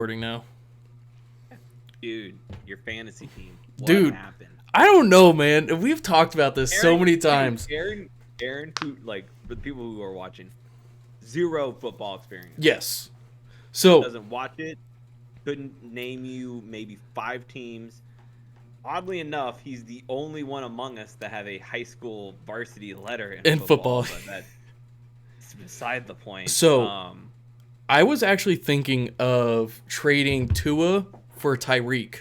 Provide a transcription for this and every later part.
recording now. Dude, your fantasy team. What Dude, happened? I don't know, man. We've talked about this so many times. Aaron, who, like, for the people who are watching, zero football experience. Yes. So Doesn't watch it. Couldn't name you maybe 5 teams. Oddly enough, he's the only one among us that have a high school varsity letter in football. But that's beside the point. So I was actually thinking of trading Tua for Tyreek.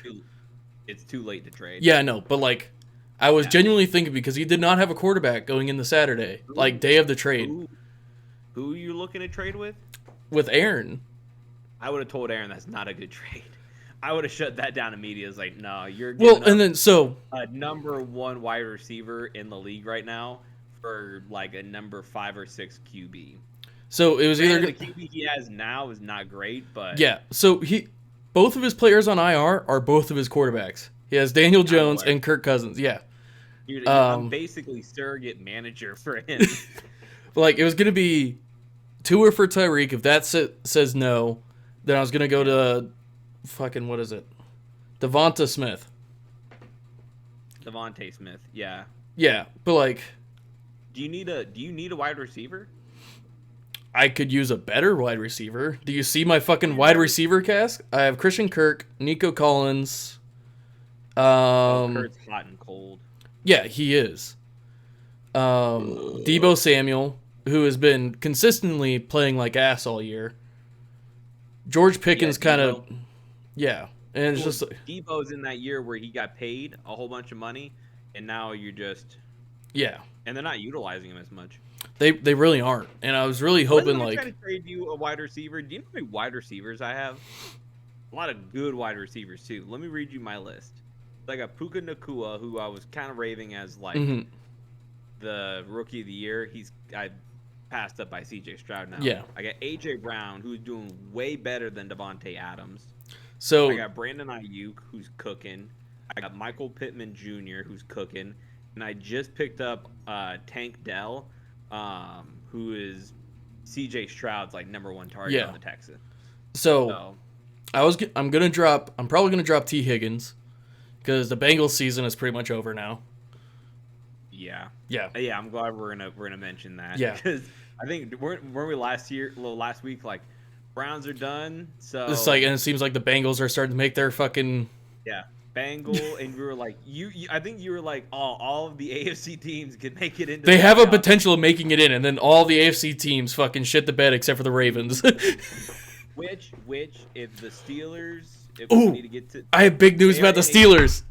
It's too late to trade. Yeah, no, but like I was genuinely thinking because he did not have a quarterback going into Saturday, like day of the trade. Who are you looking to trade with? With Aaron. I would have told Aaron that's not a good trade. I would have shut that down immediately. It's like, no, you're a number 1 wide receiver in the league right now for like a number 5 or 6 QB. So it was either the QB he has now is not great, but yeah. So both of his players on IR are both of his quarterbacks. He has Daniel Jones and Kirk Cousins. Yeah. I'm basically surrogate manager for him. Like it was gonna be Tua for Tyreek. If that says no, then I was gonna go to fucking what is it? Devonta Smith. Devontae Smith, yeah. Yeah, but like, do you need a wide receiver? I could use a better wide receiver. Do you see my fucking wide receiver cast? I have Christian Kirk, Nico Collins. Kurt's hot and cold. Yeah, he is. Deebo Samuel, who has been consistently playing like ass all year. George Pickens kind of, yeah, and it's just Deebo's in that year where he got paid a whole bunch of money, and now you're just and they're not utilizing him as much. They really aren't, and I was really hoping trying to trade you a wide receiver. Do you know how many wide receivers I have? A lot of good wide receivers too. Let me read you my list. I got Puka Nacua, who I was kind of raving as like the rookie of the year. I passed up by CJ Stroud now. Yeah. I got AJ Brown, who's doing way better than Devontae Adams. So I got Brandon Ayuk, who's cooking. I got Michael Pittman Jr., who's cooking. And I just picked up Tank Dell, who is CJ Stroud's like number 1 target on the Texans. So I'm probably gonna drop T. Higgins because the Bengals season is pretty much over now. Yeah. Yeah. I'm glad we're gonna mention that. Yeah. Because I think weren't we last week like Browns are done. So it's like, and it seems like the Bengals are starting to make their fucking Bengal, and we were like you I think you were like all of the AFC teams could make it into. They have a potential of making it in, and then all the AFC teams fucking shit the bed except for the Ravens. which if the Steelers, we need to get to, I have big news about the Steelers.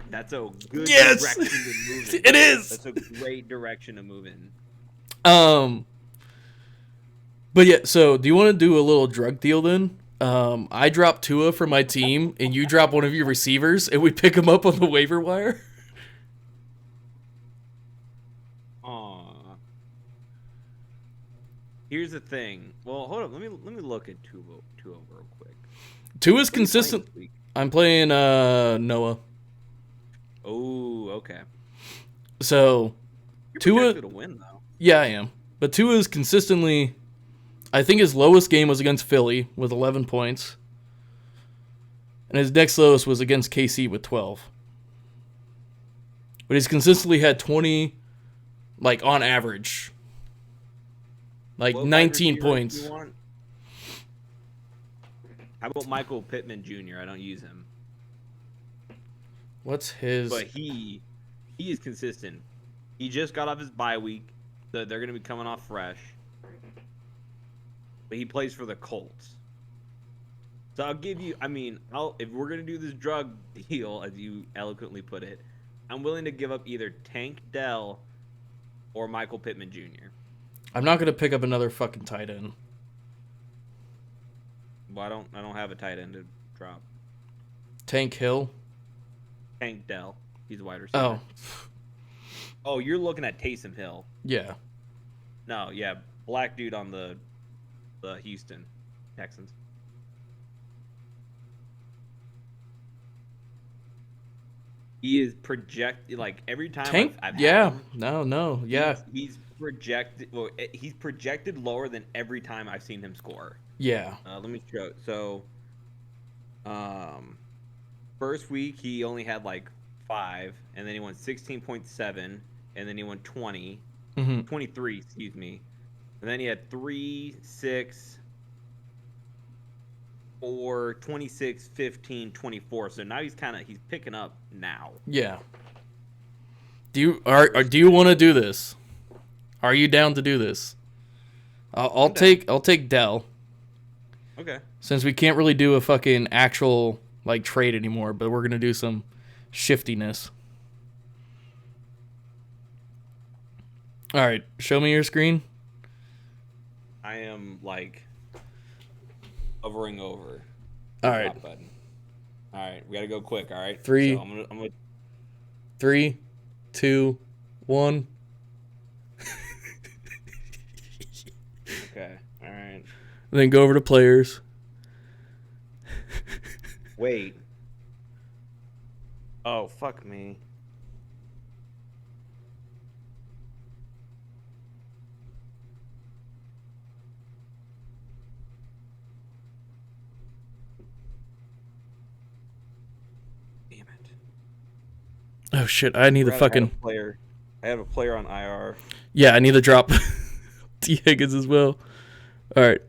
That's a good direction to move in. It is. That's a great direction to move in. But yeah, so do you want to do a little drug deal then? I drop Tua for my team, and you drop one of your receivers, and we pick them up on the waiver wire. Here's the thing. Well, hold up. Let me look at Tua real quick. Tua's consistent. I'm playing Noah. Oh, okay. So You're projected to win though. Yeah, I am. But Tua is consistently. I think his lowest game was against Philly with 11 points. And his next lowest was against KC with 12. But he's consistently had 20, like, on average. Like, 19 points. How about Michael Pittman Jr.? I don't use him. What's his... But he is consistent. He just got off his bye week. So they're going to be coming off fresh. But he plays for the Colts. So I'll give you, if we're going to do this drug deal, as you eloquently put it, I'm willing to give up either Tank Dell or Michael Pittman Jr. I'm not going to pick up another fucking tight end. Well, I don't have a tight end to drop. Tank Hill? Tank Dell. He's a wide receiver. Oh, you're looking at Taysom Hill. Yeah. No, yeah. Black dude on the Houston Texans. He is projected like every time Tank. I've yeah. had him, Yeah. He's projected. Well, he's projected lower than every time I've seen him score. Yeah. Let me show. So, first week he only had like 5, and then he won 16.7, and then he won 20, Mm-hmm. 23, excuse me, and then he had 3, 6, 4, 26, 15, 24. So now he's picking up now. Yeah. Do you want to do this? Are you down to do this? I'll take Dell. Okay. Since we can't really do a fucking actual like trade anymore, but we're gonna do some shiftiness. All right, show me your screen. I am like hovering over. All right. Top button. All right, we gotta go quick. All right. 3, So I'm gonna 3, 2, 1. Okay. All right. Then go over to players. Wait. Oh, fuck me. Damn it. Oh shit! I need the fucking player. I have a player on IR. Yeah, I need to drop T Higgins as well. All right.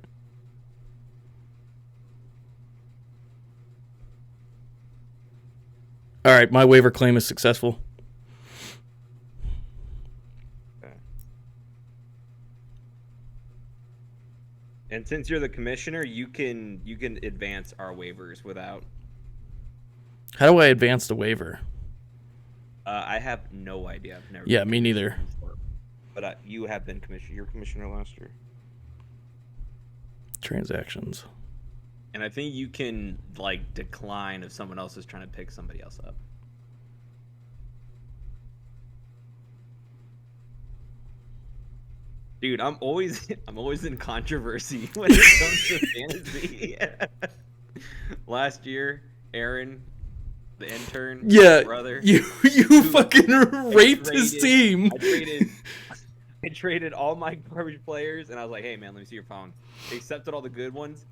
All right, my waiver claim is successful. Okay. And since you're the commissioner, you can advance our waivers without. How do I advance the waiver? I have no idea. I've never. Yeah, me neither. Before. But you have been commissioner. You're commissioner last year. Transactions. And I think you can like decline if someone else is trying to pick somebody else up. Dude, I'm always in controversy when it comes to fantasy. Last year, Aaron, the intern, Yeah, brother, you fucking raped his team. I traded all my garbage players, and I was like, "Hey, man, let me see your phone." They accepted all the good ones,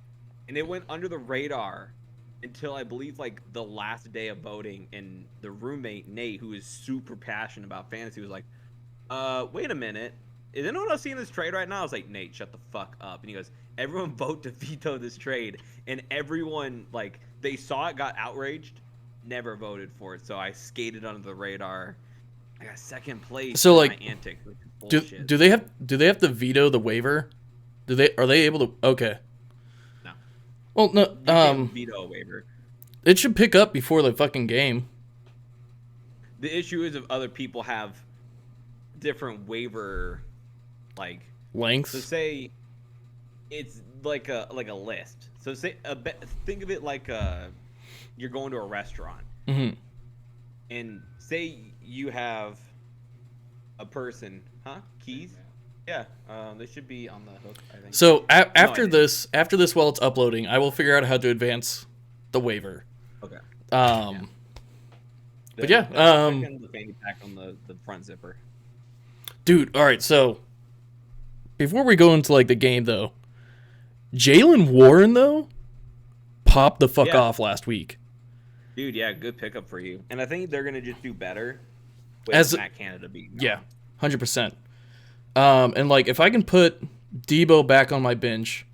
and it went under the radar until I believe like the last day of voting. And the roommate Nate, who is super passionate about fantasy, was like, "Wait a minute, is anyone else seeing this trade right now?" I was like, "Nate, shut the fuck up." And he goes, "Everyone vote to veto this trade," and everyone like they saw it, got outraged, never voted for it. So I skated under the radar. I got second place. So like, my antics, do they have to veto the waiver? Are they able to? Okay. No. Well, no. You can't veto a waiver. It should pick up before the fucking game. The issue is if other people have different waiver, like lengths. So say it's like a list. So say think of it like you're going to a restaurant, and say you have a person, keys. Yeah, they should be on the hook, I think. So after this, while it's uploading, I will figure out how to advance the waiver. Okay. But yeah, the fanny pack on the front zipper. Dude, all right. So before we go into like the game, though, Jaylen Warren though popped the fuck off last week. Dude, yeah, good pickup for you. And I think they're gonna just do better with Matt Canada being gone. Yeah, 100%. And like if I can put Debo back on my bench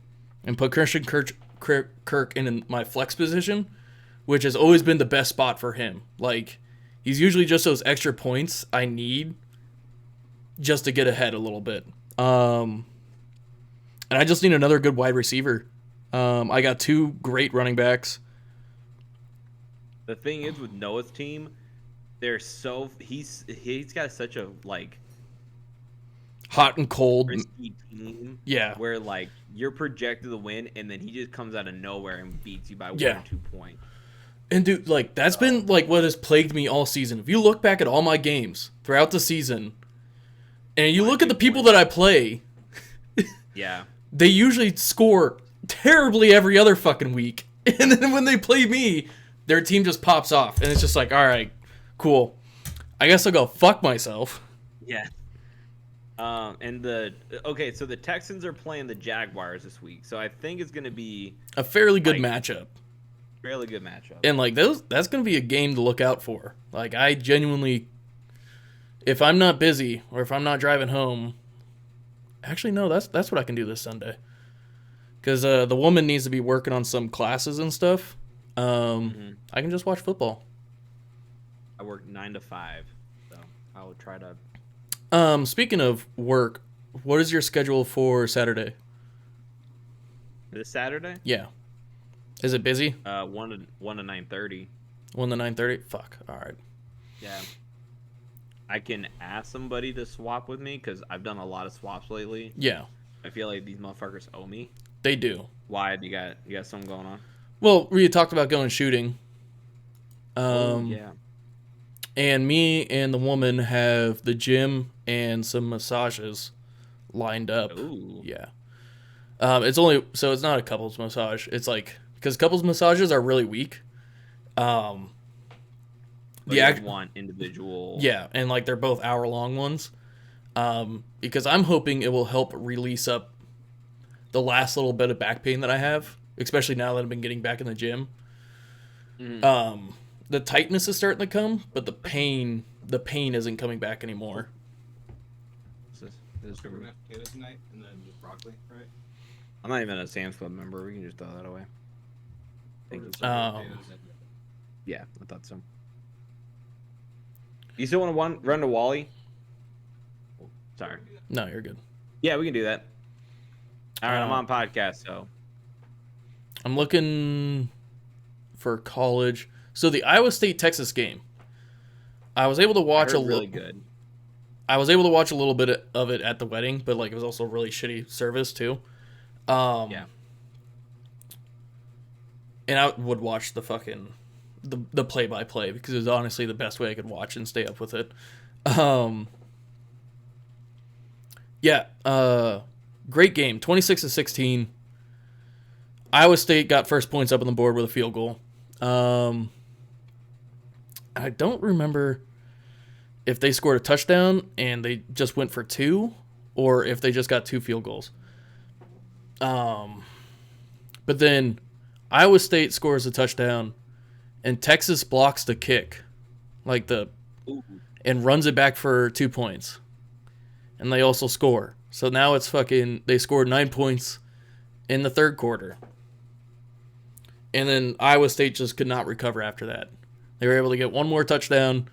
and put Christian Kirk in my flex position, which has always been the best spot for him. Like he's usually just those extra points I need just to get ahead a little bit. And I just need another good wide receiver. I got 2 great running backs. The thing is with Noah's team, they're so he's got such a like hot and cold risky team. Yeah. Where like you're projected to win and then he just comes out of nowhere and beats you by 1 or 2 points. And dude, like that's been like what has plagued me all season. If you look back at all my games throughout the season and you look at the people that I play, yeah, they usually score terribly every other fucking week. And then when they play me, their team just pops off. And it's just like, all right, cool. I guess I'll go fuck myself. Yeah. So the Texans are playing the Jaguars this week, so I think it's gonna be A fairly good like matchup. fairly good matchup. And like that's gonna be a game to look out for. Like I genuinely, if I'm not busy or if I'm not driving home, actually no, that's what I can do this Sunday. Because the woman needs to be working on some classes and stuff. I can just watch football. I work 9 to 5, so I will try to. Speaking of work, what is your schedule for Saturday? This Saturday? Yeah. Is it busy? 1 to 9:30. 1 to 9:30? Fuck. All right. Yeah. I can ask somebody to swap with me because I've done a lot of swaps lately. Yeah. I feel like these motherfuckers owe me. They do. Why? You got something going on? Well, we had talked about going shooting. Yeah. And me and the woman have the gym and some massages lined up. Ooh. Yeah. It's not a couples massage. It's like, because couples massages are really weak. You want individual. Yeah, and like they're both hour-long ones. Because I'm hoping it will help release up the last little bit of back pain that I have, especially now that I've been getting back in the gym. Mm. The tightness is starting to come, but the pain isn't coming back anymore. So we're gonna have potatoes tonight and then just broccoli, right? I'm not even a Sam's Club member. We can just throw that away. Or Thank just you. potatoes and- Yeah, I thought so. You still want to run to Wally? Sorry. No, you're good. Yeah, we can do that. All right, I'm on podcast, so. I'm looking for college. So the Iowa State-Texas game, I was able to watch really good. I was able to watch a little bit of it at the wedding, but like it was also really shitty service too. Yeah. And I would watch the fucking the play-by-play because it was honestly the best way I could watch and stay up with it. Great game, 26-16. Iowa State got first points up on the board with a field goal. I don't remember if they scored a touchdown and they just went for 2, or if they just got 2 field goals. But then Iowa State scores a touchdown, and Texas blocks the kick, and runs it back for 2 points, and they also score. So now it's they scored 9 points in the third quarter, and then Iowa State just could not recover after that. They were able to get one more touchdown,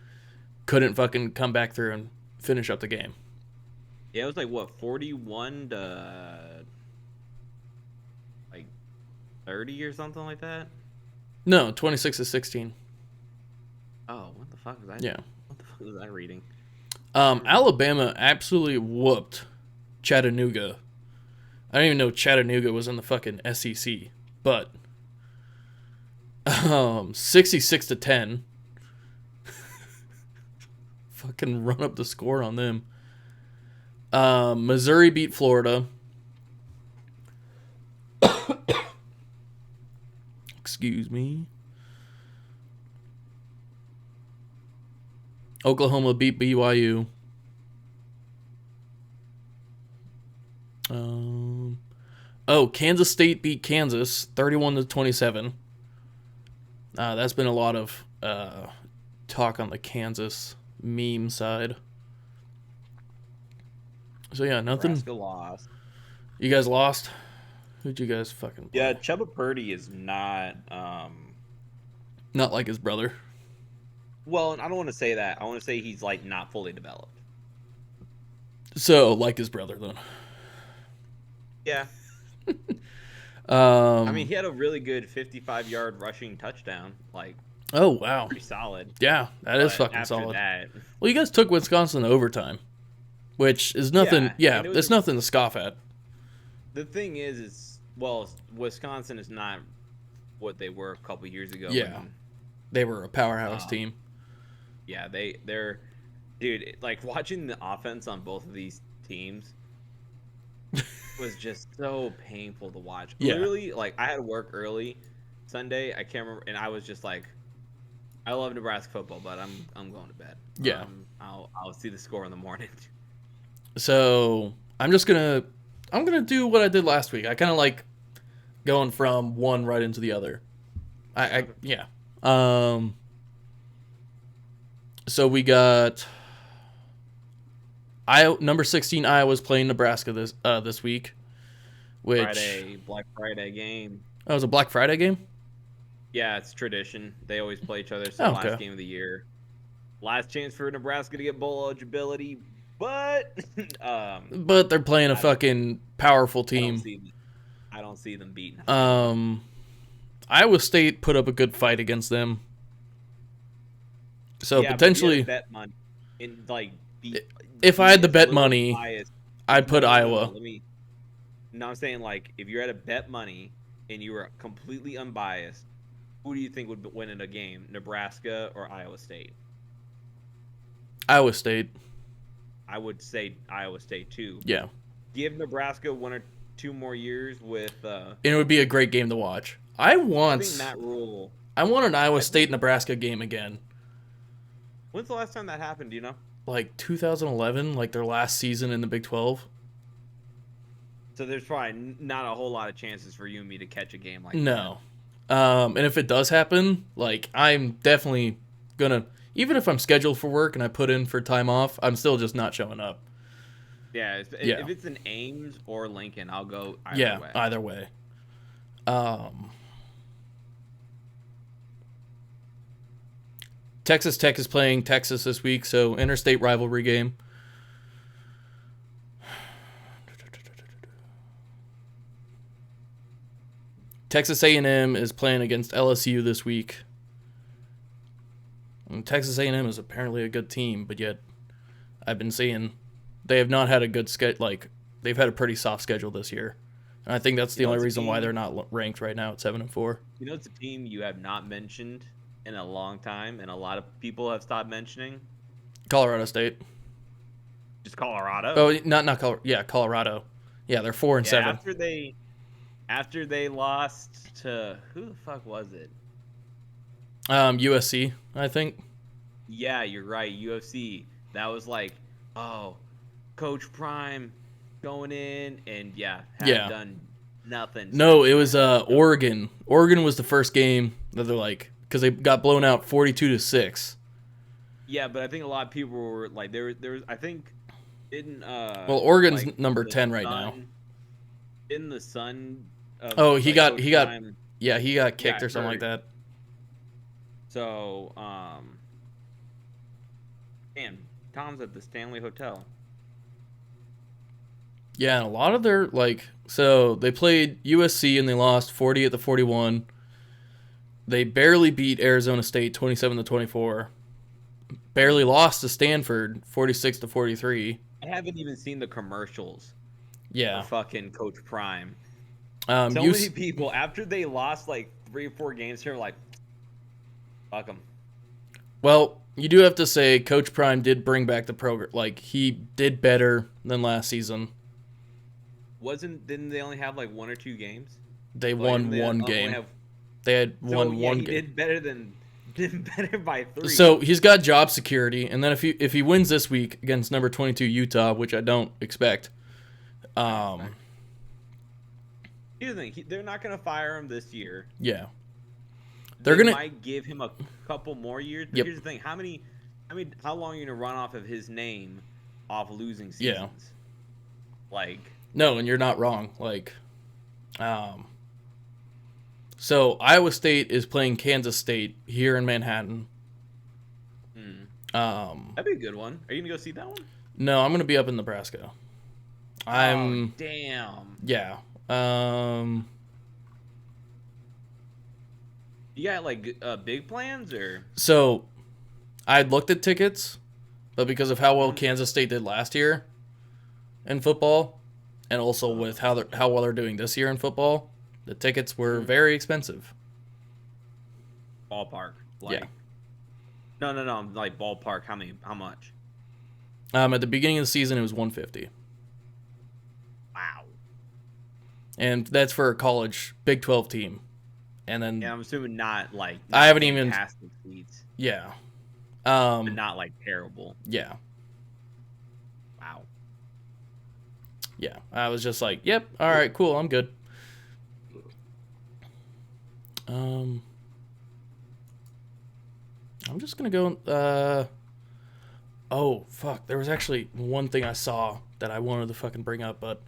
couldn't fucking come back through and finish up the game. Yeah, it was 41 to 30 or something like that. No, 26-16. Oh, what the fuck is that? Yeah. What the fuck is that reading? Alabama absolutely whooped Chattanooga. I don't even know Chattanooga was in the fucking SEC, but 66-10. Fucking run up the score on them. Missouri beat Florida. Excuse me. Oklahoma beat BYU. Kansas State beat Kansas 31-27. That's been a lot of talk on the Kansas meme side. So yeah, nothing. Nebraska lost. You guys lost? Who'd you guys fucking play? Yeah, Chuba Purdy is not. Not like his brother. Well, I don't want to say that. I want to say he's not fully developed. So like his brother then. Yeah. I mean, he had a really good 55-yard rushing touchdown. Oh wow. Pretty solid. Yeah, that is But fucking after solid. That, Well, you guys took Wisconsin to overtime, which is nothing. Yeah, and it was it's nothing to scoff at. the thing is Wisconsin is not what they were a couple years ago. Yeah. They were a powerhouse team. Yeah, they're dude, watching the offense on both of these teams was just so painful to watch. Yeah. Literally, I had to work early Sunday. I can't remember, and I was just I love Nebraska football, but I'm going to bed. Yeah. I'll see the score in the morning. So I'm gonna do what I did last week. I kind of like going from one right into the other. Yeah. So we got number 16 Iowa's playing Nebraska this week, which Black Friday game. Oh, it was a Black Friday game. Yeah, it's tradition. They always play each other. So Okay. last game of the year, last chance for Nebraska to get bowl eligibility, but but they're playing a fucking powerful team. I don't see them beating. Iowa State put up a good fight against them. So yeah, potentially, bet money in if I had the bet money, I'd put Iowa. No, I'm saying like if you're at a bet money and you were completely unbiased, who do you think would win in a game, Nebraska or Iowa State? Iowa State. I would say Iowa State too. Yeah. Give Nebraska 1 or 2 more years with. And it would be a great game to watch. I want Matt Rule. I want an Iowa State Nebraska game again. When's the last time that happened? Do you know? Like 2011, like their last season in the Big 12. So there's probably not a whole lot of chances for you and me to catch a game like that. No. And if it does happen, like I'm definitely gonna, even if I'm scheduled for work and I put in for time off, I'm still just not showing up. Yeah, if it's in Ames or Lincoln, I'll go either way. Either way. Texas Tech is playing Texas this week, so interstate rivalry game. Texas A&M is playing against LSU this week. And Texas A&M is apparently a good team, but yet I've been seeing they have not had a good schedule. Like they've had a pretty soft schedule this year, and I think that's the only reason why they're not ranked right now at 7-4. You know, it's a team you have not mentioned in a long time, and a lot of people have stopped mentioning. Colorado State. Just Colorado. Oh, not Colorado. Yeah, Colorado. Yeah, they're 4-7. After they lost to who the fuck was it? USC, I think. Yeah, you're right. UFC. That was like, oh, Coach Prime going in and done nothing. No, it was Oregon. Oregon was the first game that they're like, because they got blown out 42-6. Yeah, but I think a lot of people were like, there was I think in well, Oregon's like, number 10 right now. In the Sun. He got kicked or something like that. So, man, Tom's at the Stanley Hotel. Yeah, and a lot of their so they played USC and they lost 40-41. They barely beat Arizona State 27-24. Barely lost to Stanford 46-43. I haven't even seen the commercials. Yeah, for fucking Coach Prime. Many people after they lost like 3 or 4 games here, like, fuck them. Well, you do have to say Coach Prime did bring back the program. Like he did better than last season. Didn't they only have like 1 or 2 games? They won one game. They had won one game. He did better by 3. So he's got job security, and then if he wins this week against number 22 Utah, which I don't expect. Here's the thing: they're not gonna fire him this year. Yeah, they might give him a couple more years. But here's the thing: how long are you gonna run off of his name off losing seasons? Yeah. No, and you're not wrong. So Iowa State is playing Kansas State here in Manhattan. That'd be a good one. Are you gonna go see that one? No, I'm gonna be up in Nebraska. Oh, damn. Yeah. You got big plans or? So, I looked at tickets, but because of how well Kansas State did last year in football, and also with how well they're doing this year in football, the tickets were very expensive. Ballpark. Yeah. No. Like ballpark. How much? At the beginning of the season, it was $150. Wow. And that's for a college Big 12 team. And then I'm assuming not I haven't even fantastic seats. Yeah. But not terrible. Yeah. Wow. Yeah, I was just like, yep, all right, cool, I'm good. I'm just gonna go. Oh fuck, there was actually one thing I saw that I wanted to fucking bring up, but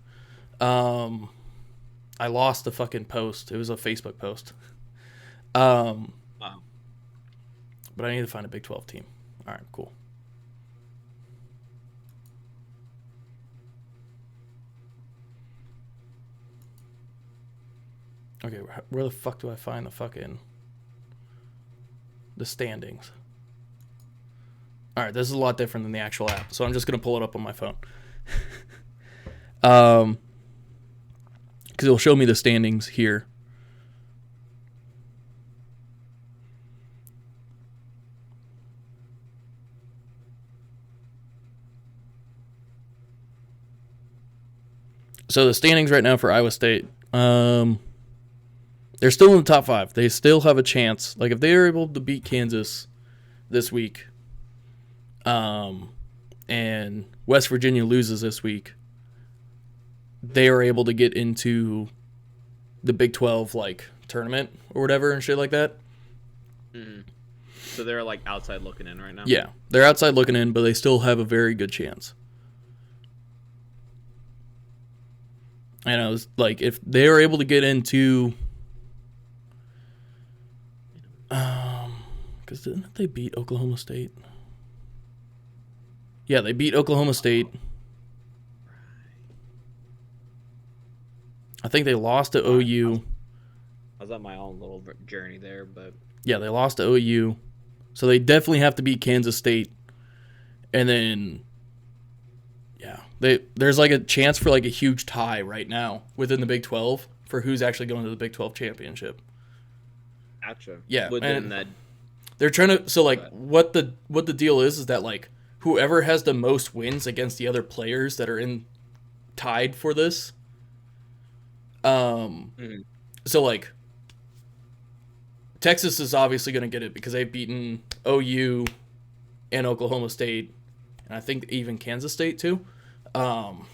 I lost the fucking post. It was a Facebook post. Wow. But I need to find a Big 12 team. All right, cool. Okay, where the fuck do I find the standings? All right, this is a lot different than the actual app, so I'm just gonna pull it up on my phone. Because it'll show me the standings here. So the standings right now for Iowa State, they're still in the top 5. They still have a chance. Like if they are able to beat Kansas this week, and West Virginia loses this week, they are able to get into the Big 12 like tournament or whatever and shit like that. Mm-hmm. So they're like outside looking in right now. Yeah, they're outside looking in, but they still have a very good chance. And I was like, if they are able to get into, because didn't they beat Oklahoma State? Yeah, they beat Oklahoma State. I think they lost to OU. I was on my own little journey there, but yeah, they lost to OU, so they definitely have to beat Kansas State, and then yeah, there's like a chance for like a huge tie right now within the Big 12 for who's actually going to the Big 12 championship. gotcha. Yeah, within that, they're trying to. So like, what the deal is that like whoever has the most wins against the other players that are in tied for this. So like, Texas is obviously going to get it because they've beaten OU and Oklahoma State, and I think even Kansas State too. So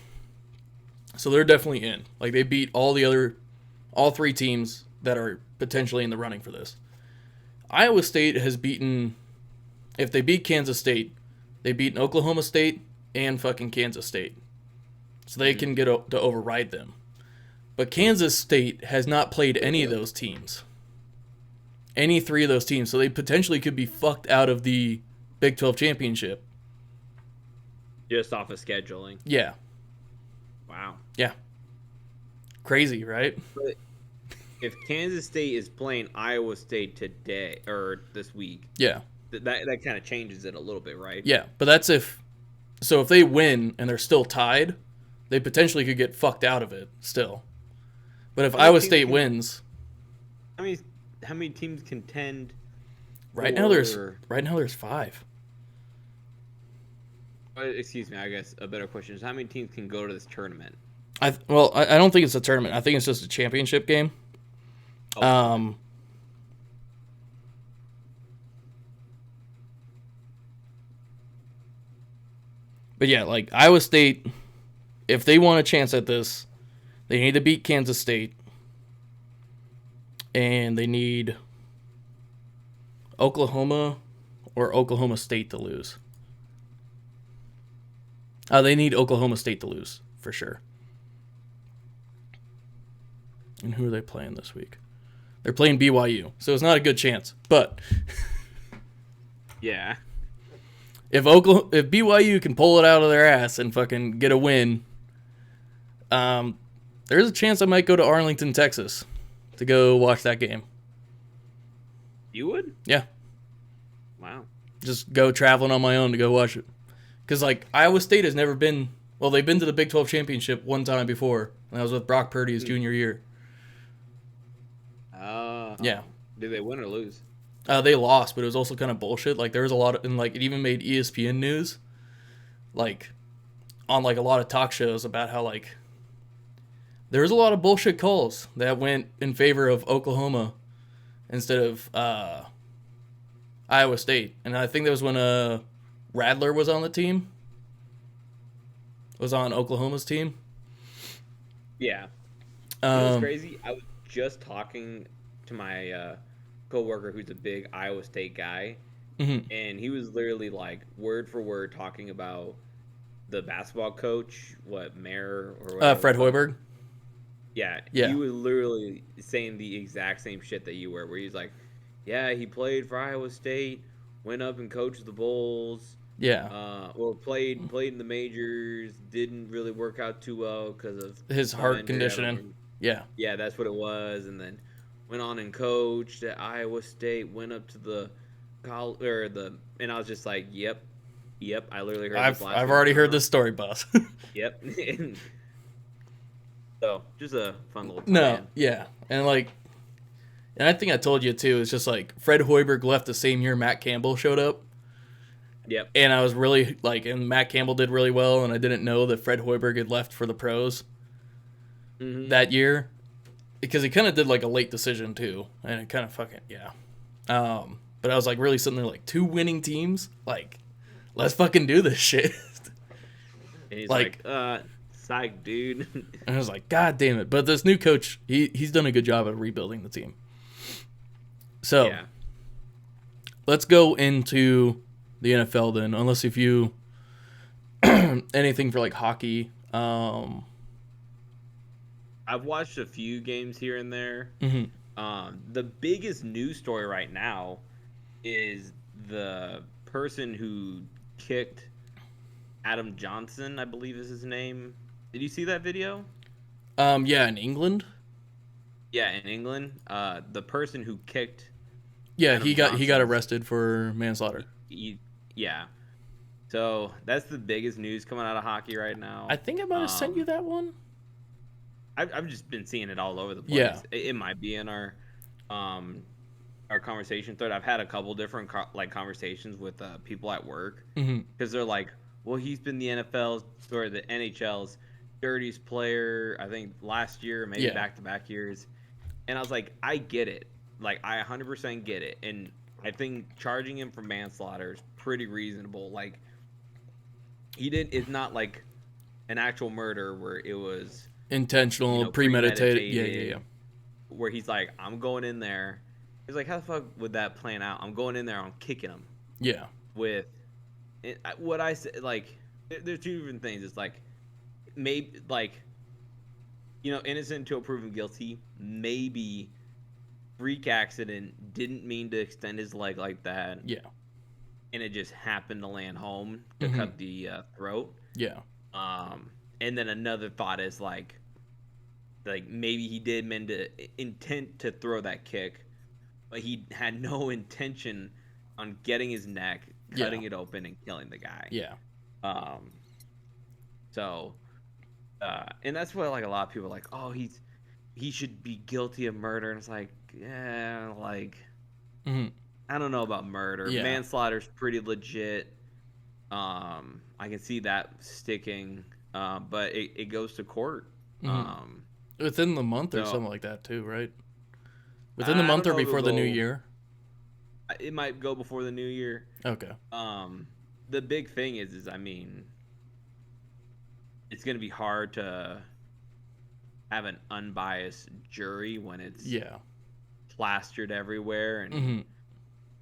they're definitely in. Like they beat all 3 teams that are potentially in the running for this. Iowa State has beaten, if they beat Kansas State, they beat Oklahoma State and fucking Kansas State. So they can get to override them. But Kansas State has not played any of those teams. Any 3 of those teams. So they potentially could be fucked out of the Big 12 championship. just off of scheduling. Yeah. Wow. Yeah. Crazy, right? But if Kansas State is playing Iowa State today or this week, Yeah. that kind of changes it a little bit, right? Yeah, but that's if they win and they're still tied, they potentially could get fucked out of it still. But if Iowa State wins, how many teams contend? right now there's 5. Excuse me, I guess a better question is how many teams can go to this tournament? I don't think it's a tournament. I think it's just a championship game. Oh. But yeah, like Iowa State, if they want a chance at this, they need to beat Kansas State. And they need Oklahoma or Oklahoma State to lose. They need Oklahoma State to lose, for sure. And who are they playing this week? They're playing BYU, so it's not a good chance. But Yeah. if BYU can pull it out of their ass and fucking get a win, there's a chance I might go to Arlington, Texas, to go watch that game. You would? Yeah, Wow. just go traveling on my own to go watch it. Because like Iowa State has never been. Well, they've been to the Big 12 championship one time before, and that was with Brock Purdy his junior year. Yeah. Did they win or lose? They lost, but it was also kind of bullshit. Like there was a lot of, and like it even made ESPN news, like on like a lot of talk shows about how like there was a lot of bullshit calls that went in favor of Oklahoma instead of Iowa State, and I think that was when Radler was on the team, was on Oklahoma's team. Yeah. You know what's Um, crazy? I was just talking to my coworker who's a big Iowa State guy, mhm. and he was literally like word for word talking about the basketball coach, what Mayer or whatever the Fred fuck. Hoiberg. Yeah, he Yeah, was literally saying the exact same shit that you were, where he's like, "Yeah, he played for Iowa State, went up and coached the Bulls, yeah. or played in the majors, didn't really work out too well because of His some heart injury. I don't conditioning. remember. Yeah, Yeah, that's what it was, and then went on and coached at Iowa State, went up to the college or the, and I was just like, yep, yep. I literally heard this last I've week. already heard this story, boss. Yep. So just a fun little No, tie-in. yeah, and like, and I think I told you too. It's just like Fred Hoiberg left the same year Matt Campbell showed up, Yep. and I was really like, and Matt Campbell did really well, and I didn't know that Fred Hoiberg had left for the pros Hmm. that year because he kind of did like a late decision too, and it kind of fucking yeah. But I was like really sitting there like 2 winning teams, like let's fucking do this shit. And he's Like, like, psych, dude. and I was like, God damn it! But this new coach, he's done a good job of rebuilding the team. So Yeah. let's go into the NFL then, unless if you anything for like hockey. I've watched a few games here and there. Mhm. The biggest news story right now is the person who kicked Adam Johnson, I believe is his name. Did you see that video? Yeah, in England. Yeah, in England, the person who kicked Yeah, Adam he got Johnson's, arrested for manslaughter. yeah. So that's the biggest news coming out of hockey right I now. think I might have sent you that one. I've just been seeing it all over the Yeah. place. It might be in um, our conversation thread. I've had a couple different conversations with people at work Hmm. because they're like, "Well, he's been the NFL's or the NHL's dirtiest player. I think last year, maybe Yeah. back-to-back years." And I was like, "I get it. Like, I 100% get it." And I think charging him for manslaughter is pretty reasonable. Like, he didn't. It's not like an actual murder where it was Intentional, premeditated. Yeah, yeah, yeah. where he's like, I'm going in there. He's like, how the fuck would that plan out? I'm going in there, I'm kicking him Yeah. with what I said. Like, there's two different things. It's like, maybe, like, innocent until proven guilty. Maybe freak accident, didn't mean to extend his leg like that. Yeah. And it just happened to land home to Mhm. cut the throat. Yeah. And then another thought is like maybe he did mean to intent to throw that kick, but he had no intention on getting his neck, cutting it open, and killing the guy. Yeah. Um. So, and that's what like a lot of people are like, oh, he should be guilty of murder, and it's like, yeah, like Hmm. I don't know about murder. Yeah. Manslaughter's pretty legit. I can see that sticking, but it goes to court. Mhm. Within the month or So something like that too, right? Within the I month don't or know if before it'll the new go. year. It might go before the new year. Okay. The big thing is I mean, it's gonna be hard to have an unbiased jury when it's Yeah. plastered everywhere, and Hmm.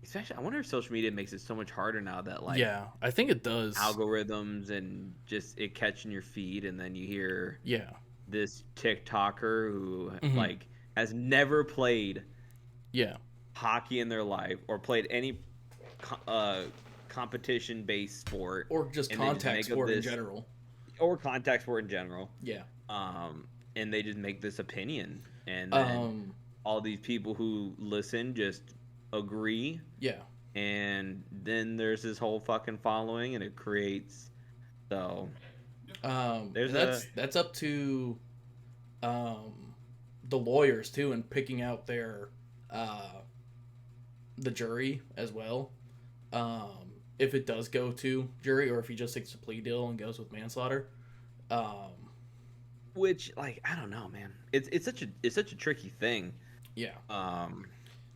especially I wonder if social media makes it so much harder now that like Yeah, I think it does. algorithms and just it catching your feed, and then you hear Yeah. this TikToker who Mhm. like has never played Yeah. hockey in their life or played any competition based sport, Or just and they just contact make up sport in this general. or contact sport in general. Yeah. And they just make this opinion, and then all these people who listen just agree, Yeah. and then there's this whole fucking following, and it creates so there's That's up to the lawyers too, and picking out their the jury as well. If it does go to jury, or if he just takes a plea deal and goes with manslaughter. which like I don't know, man. It's such a tricky thing. Yeah.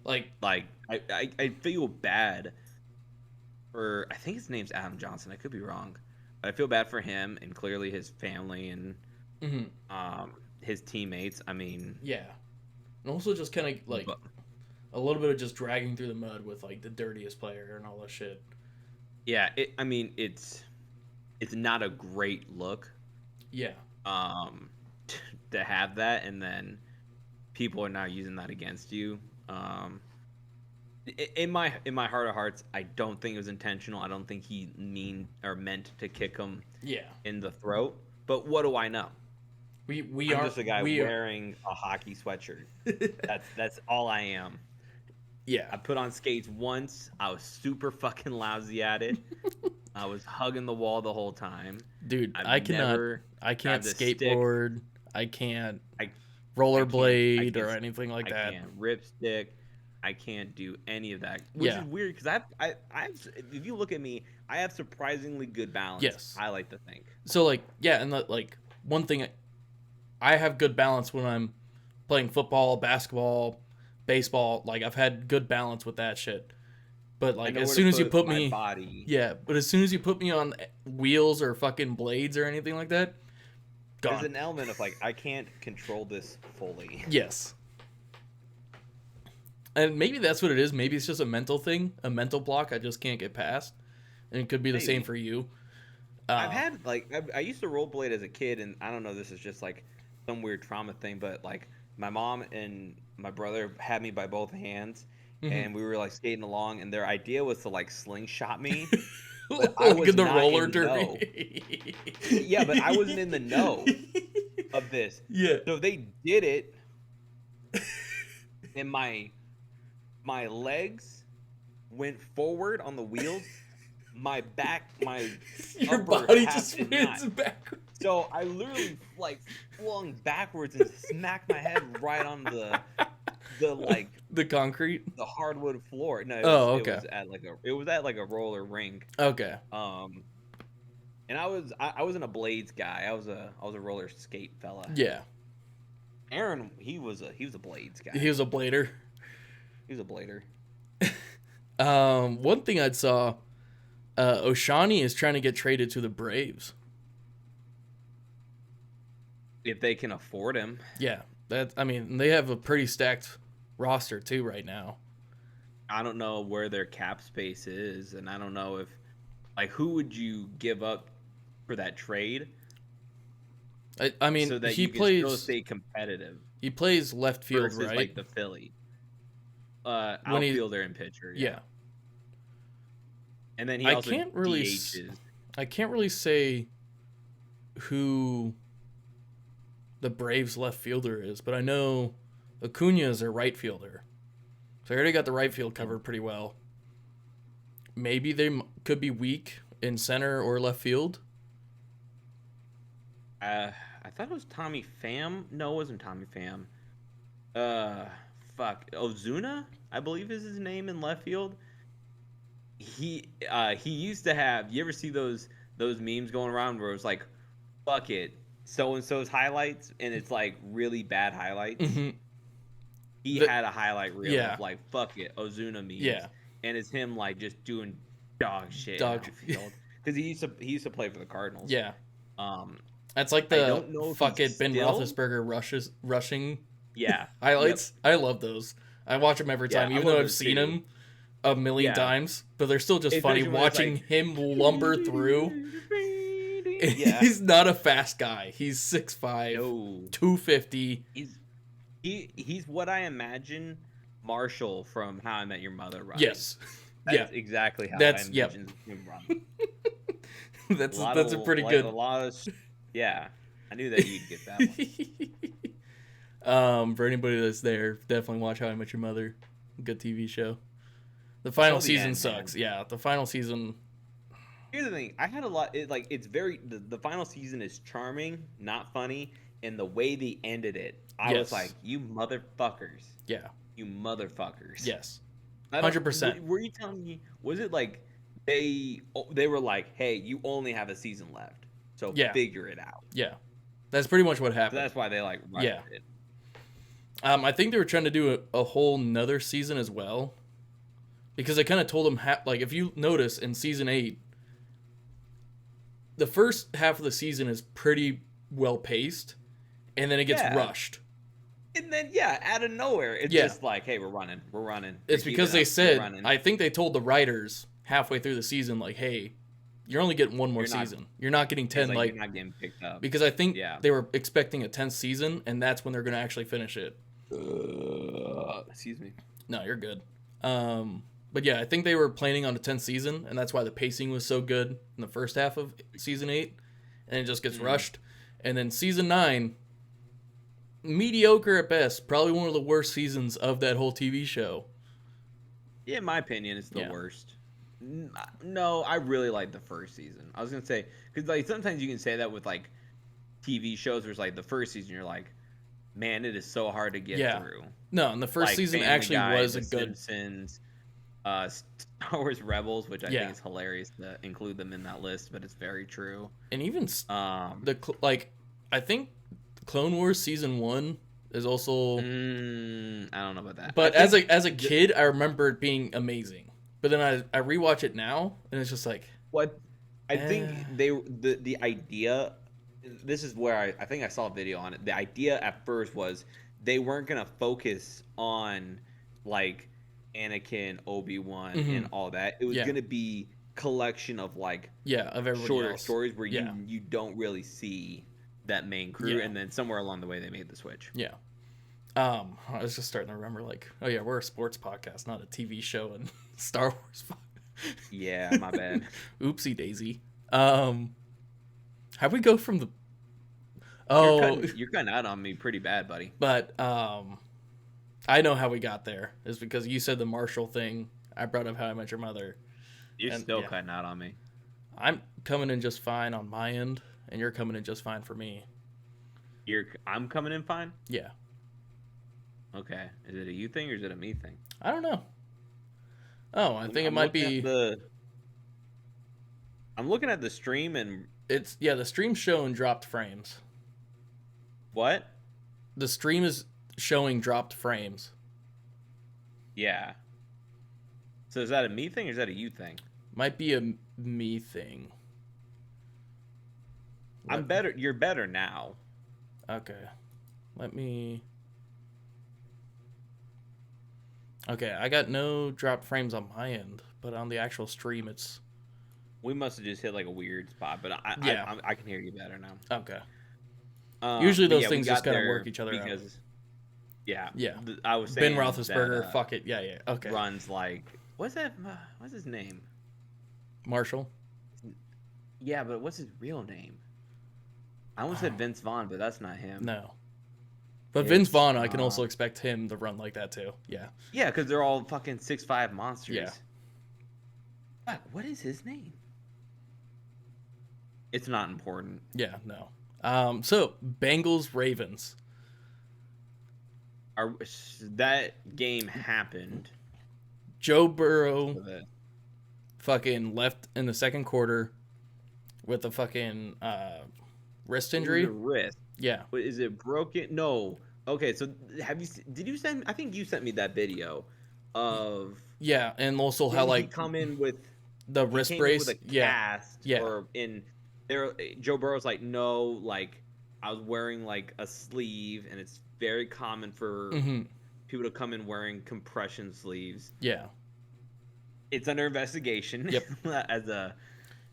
Like I feel bad for I think his name's Adam Johnson. I could be wrong, but I feel bad for him and clearly his family and Mhm. his teammates. I mean, Yeah. And also just kind of like but- a little bit of just dragging through the mud with like the dirtiest player and all that shit. yeah. I mean, it's not a great look. Yeah. Um, to have that, and then people are now using that against you. In my heart of hearts, I don't think it was intentional. I don't think he meant to kick him Yeah. in the throat. But what do I know? We I'm are just a guy we are, wearing a hockey sweatshirt. That's all I am. yeah. I put on skates once. I was super fucking lousy at it. I was hugging the wall the whole time. Dude, I've I can't grabbed a stick. skateboard. I can't I rollerblade I or anything like I that. can't ripstick. I can't do any of that, which Yeah. is weird because if you look at me, I have surprisingly good balance. Yes. I like to think. So like yeah, and like one thing I have good balance when I'm playing football, basketball, baseball. Like I've had good balance with that shit. But I like know as where soon to as you put my me body. yeah, but as soon as you put me on wheels or fucking blades or anything like that, There's gone. an element of like I can't control this fully. Yes. And maybe that's what it is. Maybe it's just a mental thing, a mental block I just can't get past. And it could be the same Maybe. for you. I've had like I used to rollerblade as a kid, and I don't know, this is just like some weird trauma thing, but like my mom and my brother had me by both hands, and we were like skating along, and their idea was to like slingshot me. But I like was in the not roller in the know. derby. Yeah, but I wasn't in the know of this. Yeah. So they did it, and my legs went forward on the wheels. My Your upper body half just did spins not. backwards. So I literally like flung backwards and smacked my head right on the like The concrete. the hardwood floor. No, Okay. it was at like a roller rink. Okay. And I was in a blades guy. I was a roller skate fella. Yeah. Aaron, he was a blades guy. He was a blader. He was a blader. One thing I saw, Oshani is trying to get traded to the Braves. If they can afford him. Yeah, I mean, they have a pretty stacked roster too right now. I don't know where their cap space is, and I don't know if, like, who would you give up for that trade? I mean, so that he you can plays. still stay competitive. He plays left field, versus, right? like the Philly. When he- Outfielder and pitcher. Yeah. And then he I also can't really DHs. I can't really say who the Braves left fielder is, but I know Acuna is their right fielder. So I already got the right field covered pretty well. Maybe they could be weak in center or left field. I thought it was Tommy Pham. No, it wasn't Tommy Pham. Ozuna, I believe is his name in left field. He used to have. You ever see those memes going around where it's like, fuck it, so and so's highlights, and it's like really bad highlights. Mm-hmm. He had a highlight reel Yeah. of like, fuck it, Ozuna memes. Yeah. And it's him like just doing dog shit Dog- outfield. Because he used to play for the Cardinals. Yeah. Um. That's like I don't know the if fuck he's it Ben still- Roethlisberger rushing Yeah. highlights. I love those. I watch them every time, Yeah, I even love though I've those seen too. them a million Yeah. times, but they're still just funny Especially when it's watching like- him lumber through. Yeah. He's not a fast guy. He's 6'5", No. 250. He's what I imagine Marshall from How I Met Your Mother runs. Yes. That's exactly how That's- I yep. imagine him run. That's a pretty good. A lot of, yeah. I knew that you'd get that one. For anybody that's there, definitely watch How I Met Your Mother. Good TV show. The final Till the season end, sucks. man. Yeah, the final season. Here's the thing. I had a lot. It's very. The final season is charming, not funny, and the way they ended it, I Yes. was like, "You motherfuckers! Yeah. You motherfuckers!" Yes. I don't- 100%. Were you telling me? Was it like they were like, "Hey, you only have a season left, so Yeah. figure it out." Yeah. That's pretty much what So happened. that's why they like rushed Yeah. it. I think they were trying to do a whole nother season as well, because I kind of told them like if you notice in season 8, the first half of the season is pretty well paced, and then it gets Yeah. rushed. And then out of nowhere, it's Yeah. just like, hey, we're running. It's Keep because it they up, said, we're running. I think they told the writers halfway through the season, like, hey, you're only getting one more You're not- season. You're not getting It's 10, like, you're not getting picked up. because I think Yeah. they were expecting a 10th season, and that's when they're going to actually finish it. Excuse me. No, you're good. But yeah, I think they were planning on a 10th season, and that's why the pacing was so good in the first half of season 8, and it just gets rushed. And then season 9, mediocre at best, probably one of the worst seasons of that whole TV show. Yeah, in my opinion, it's the worst. No, I really like the first season. I was gonna say, because like sometimes you can say that with like TV shows, where it's like the first season, you're like, man, it is so hard to get through. No, and the first Like season Family actually Guy, was The a good. Simpsons, Star Wars Rebels, which I think is hilarious to include them in that list, but it's very true. And even I think Clone Wars season 1 is also. I don't know about that. But as a kid, I remember it being amazing. But then I rewatch it now, and it's just like. What I think the idea. This is where I think I saw a video on it. The idea at first was they weren't gonna focus on like Anakin, Obi-Wan, and all that. It was gonna be collection of like of everybody shorter else. stories where you don't really see that main crew, and then somewhere along the way they made the switch. Yeah. I was just starting to remember, like, oh yeah, we're a sports podcast, not a TV show and Star Wars. Yeah, my bad. Oopsie daisy. How'd we go from the? Oh, you're cutting out on me pretty bad, buddy. But I know how we got there. Is because you said the Marshall thing. I brought up How I Met Your Mother. You're still cutting out on me. I'm coming in just fine on my end, and you're coming in just fine for me. I'm coming in fine? Yeah. Okay. Is it a you thing or is it a me thing? I don't know. Oh, I think it might be. I'm looking at the stream and it's the stream's showing dropped frames. What? The stream is showing dropped frames. Yeah. So is that a me thing or is that a you thing? Might be a me thing. I'm better. You're better now. Okay. Let me. Okay, I got no dropped frames on my end, but on the actual stream, it's. We must have just hit like a weird spot, but I can hear you better now. Okay. Usually those things just kind of there work each other out. Yeah. Yeah. I was saying Ben Roethlisberger, fuck it. Yeah. Okay. Runs like what's his name? Marshall. Yeah, but what's his real name? I almost said Vince Vaughn, but that's not him. No. But Vince Vaughn, I can also expect him to run like that too. Yeah. Yeah, because they're all fucking 6'5" monsters. Yeah. Fuck, what is his name? It's not important. Yeah, no. So Bengals Ravens. That game happened. Joe Burrow fucking left in the second quarter with a fucking wrist injury. Wrist. Yeah. But is it broken? No. Okay, so did you send? I think you sent me that video of. Yeah, and also how like come in with the wrist brace. With a cast, yeah. Or in there, Joe Burrow's like, no, like I was wearing like a sleeve, and it's very common for people to come in wearing compression sleeves. Yeah. It's under investigation. Yep. As a.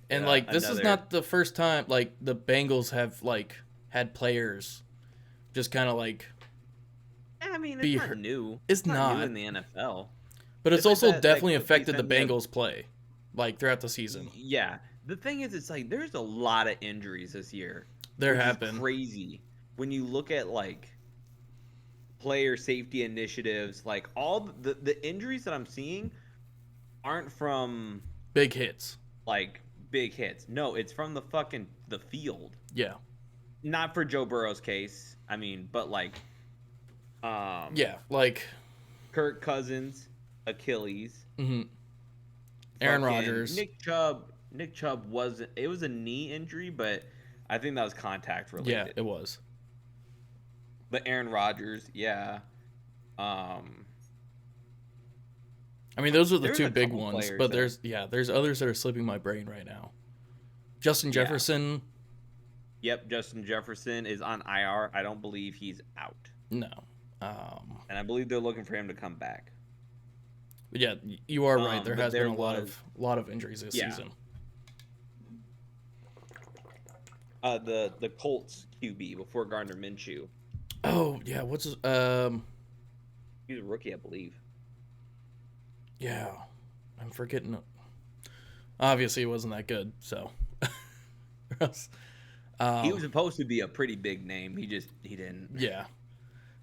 And like this is not the first time like the Bengals have like had players just kind of like. I mean, it's not new. It's not new in the NFL. But it's also definitely affected the Bengals' play, like throughout the season. Yeah, the thing is, it's like there's a lot of injuries this year. There have been crazy when you look at like player safety initiatives. Like all the injuries that I'm seeing aren't from big hits. Like big hits. No, it's from the field. Yeah. Not for Joe Burrow's case. I mean, but like. Yeah, like Kirk Cousins, Achilles, Aaron Rodgers, Nick Chubb wasn't. It was a knee injury, but I think that was contact related. Yeah, it was. But Aaron Rodgers, yeah. I mean, those are the two big ones, but there's others that are slipping my brain right now. Justin Jefferson. Yep, Justin Jefferson is on IR. I don't believe he's out. No. And I believe they're looking for him to come back. Yeah, you are right. There but has there been a was- lot of injuries this Yeah. season. The Colts QB before Gardner Minshew. Oh yeah, what's his, He's a rookie, I believe. yeah, I'm forgetting. Obviously, it wasn't that good. So, He was supposed to be a pretty big name. He didn't. yeah.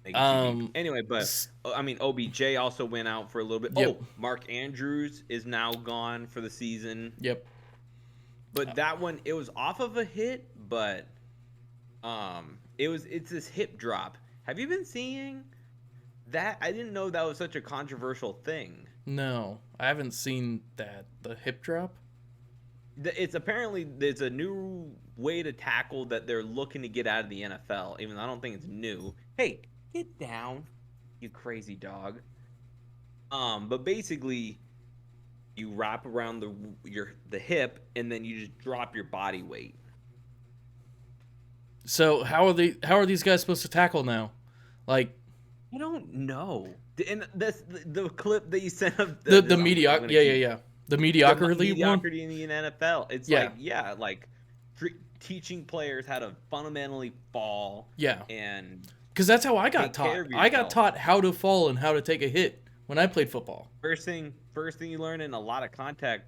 Make it too big. Anyway, but I mean, OBJ also went out for a little bit. Yep. Oh, Mark Andrews is now gone for the season. Yep. But that one, it was off of a hit, but it's this hip drop. Have you been seeing that? I didn't know that was such a controversial thing. No, I haven't seen that. The hip drop. It's apparently there's a new way to tackle that they're looking to get out of the NFL. Even though I don't think it's new. Hey, get down, you crazy dog. But basically, you wrap around the hip and then you just drop your body weight. So how are these guys supposed to tackle now? Like, I don't know. And that's the clip that you sent of the mediocre. Yeah. The mediocrity one. Mediocrity in the NFL. It's like teaching players how to fundamentally fall. Yeah. And because that's how I got take care taught. of I got yourself. taught how to fall and how to take a hit when I played football. First thing you learn in a lot of contact,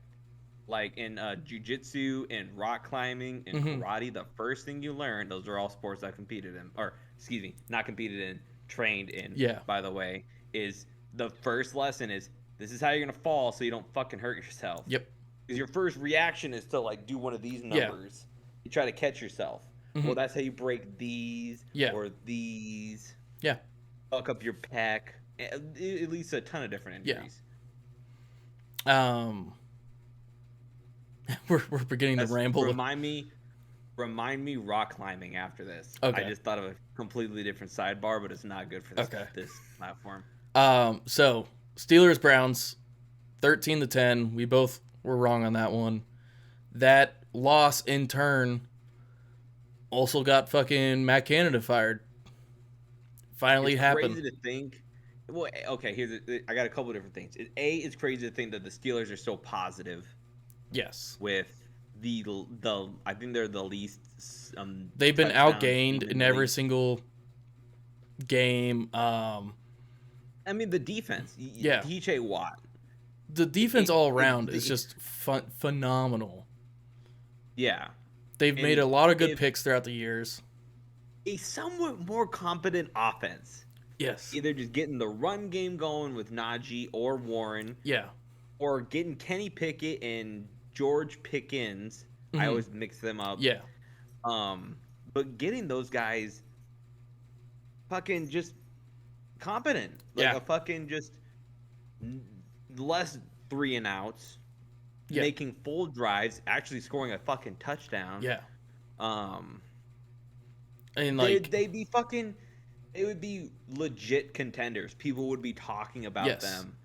like in jiu-jitsu and rock climbing and karate, the first thing you learn, those are all sports I competed in, or excuse me, not competed in, trained in. Yeah. By the way, is the first lesson is this is how you're gonna fall so you don't fucking hurt yourself. Yep. Because your first reaction is to like do one of these numbers. You try to catch yourself. Well, that's how you break these or these. Yeah. Fuck up your pec. At least a ton of different injuries. We're beginning to ramble. Remind me rock climbing after this. Okay. I just thought of a completely different sidebar, but it's not good for this platform. So Steelers Browns 13-10. We both were wrong on that one. That loss in turn also got fucking Matt Canada fired. Finally happened. Crazy to think. Well, okay, I got a couple of different things. It's crazy to think that the Steelers are so positive. Yes. With the I think they're the least. They've been outgained in every league. single game. I mean, the defense. Yeah. DJ Watt. The defense all around is just phenomenal. Yeah. They've made a lot of good picks throughout the years. A somewhat more competent offense. Yes. Either just getting the run game going with Najee or Warren. Yeah. Or getting Kenny Pickett and George Pickens. I always mix them up. Yeah. But getting those guys fucking just competent. Like a fucking just less 3 and outs. Yeah. Making full drives, actually scoring a fucking touchdown. Yeah. And they'd be fucking. It would be legit contenders. People would be talking about them.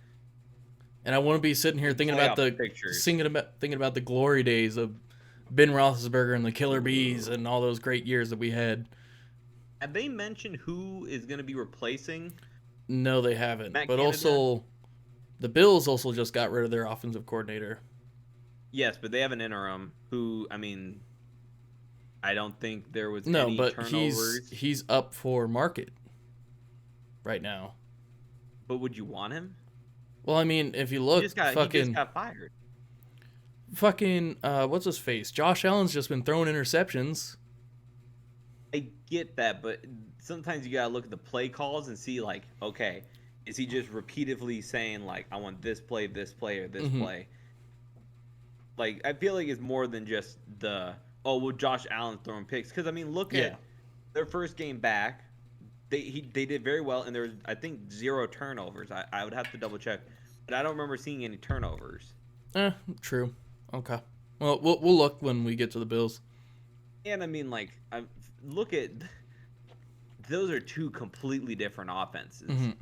And I want to be sitting here thinking about the glory days of Ben Roethlisberger and the Killer Bees and all those great years that we had. Have they mentioned who is going to be replacing? No, they haven't. Matt but Canada? Also, the Bills also just got rid of their offensive coordinator. Yes, but they have an interim who, I mean, I don't think there was no, any but turnovers. he's up for market right now. But would you want him? Well, I mean, if you look, he just got fired. Fucking, what's his face? Josh Allen's just been throwing interceptions. I get that, but sometimes you gotta look at the play calls and see, like, okay, is he just repeatedly saying, like, I want this play, or this play? Like, I feel like it's more than just Josh Allen's throwing picks. Because, I mean, look at their first game back. They did very well, and there was, I think, 0 turnovers. I would have to double check, but I don't remember seeing any turnovers. True. Okay. Well, we'll look when we get to the Bills. And I mean, like, look at those are 2 completely different offenses.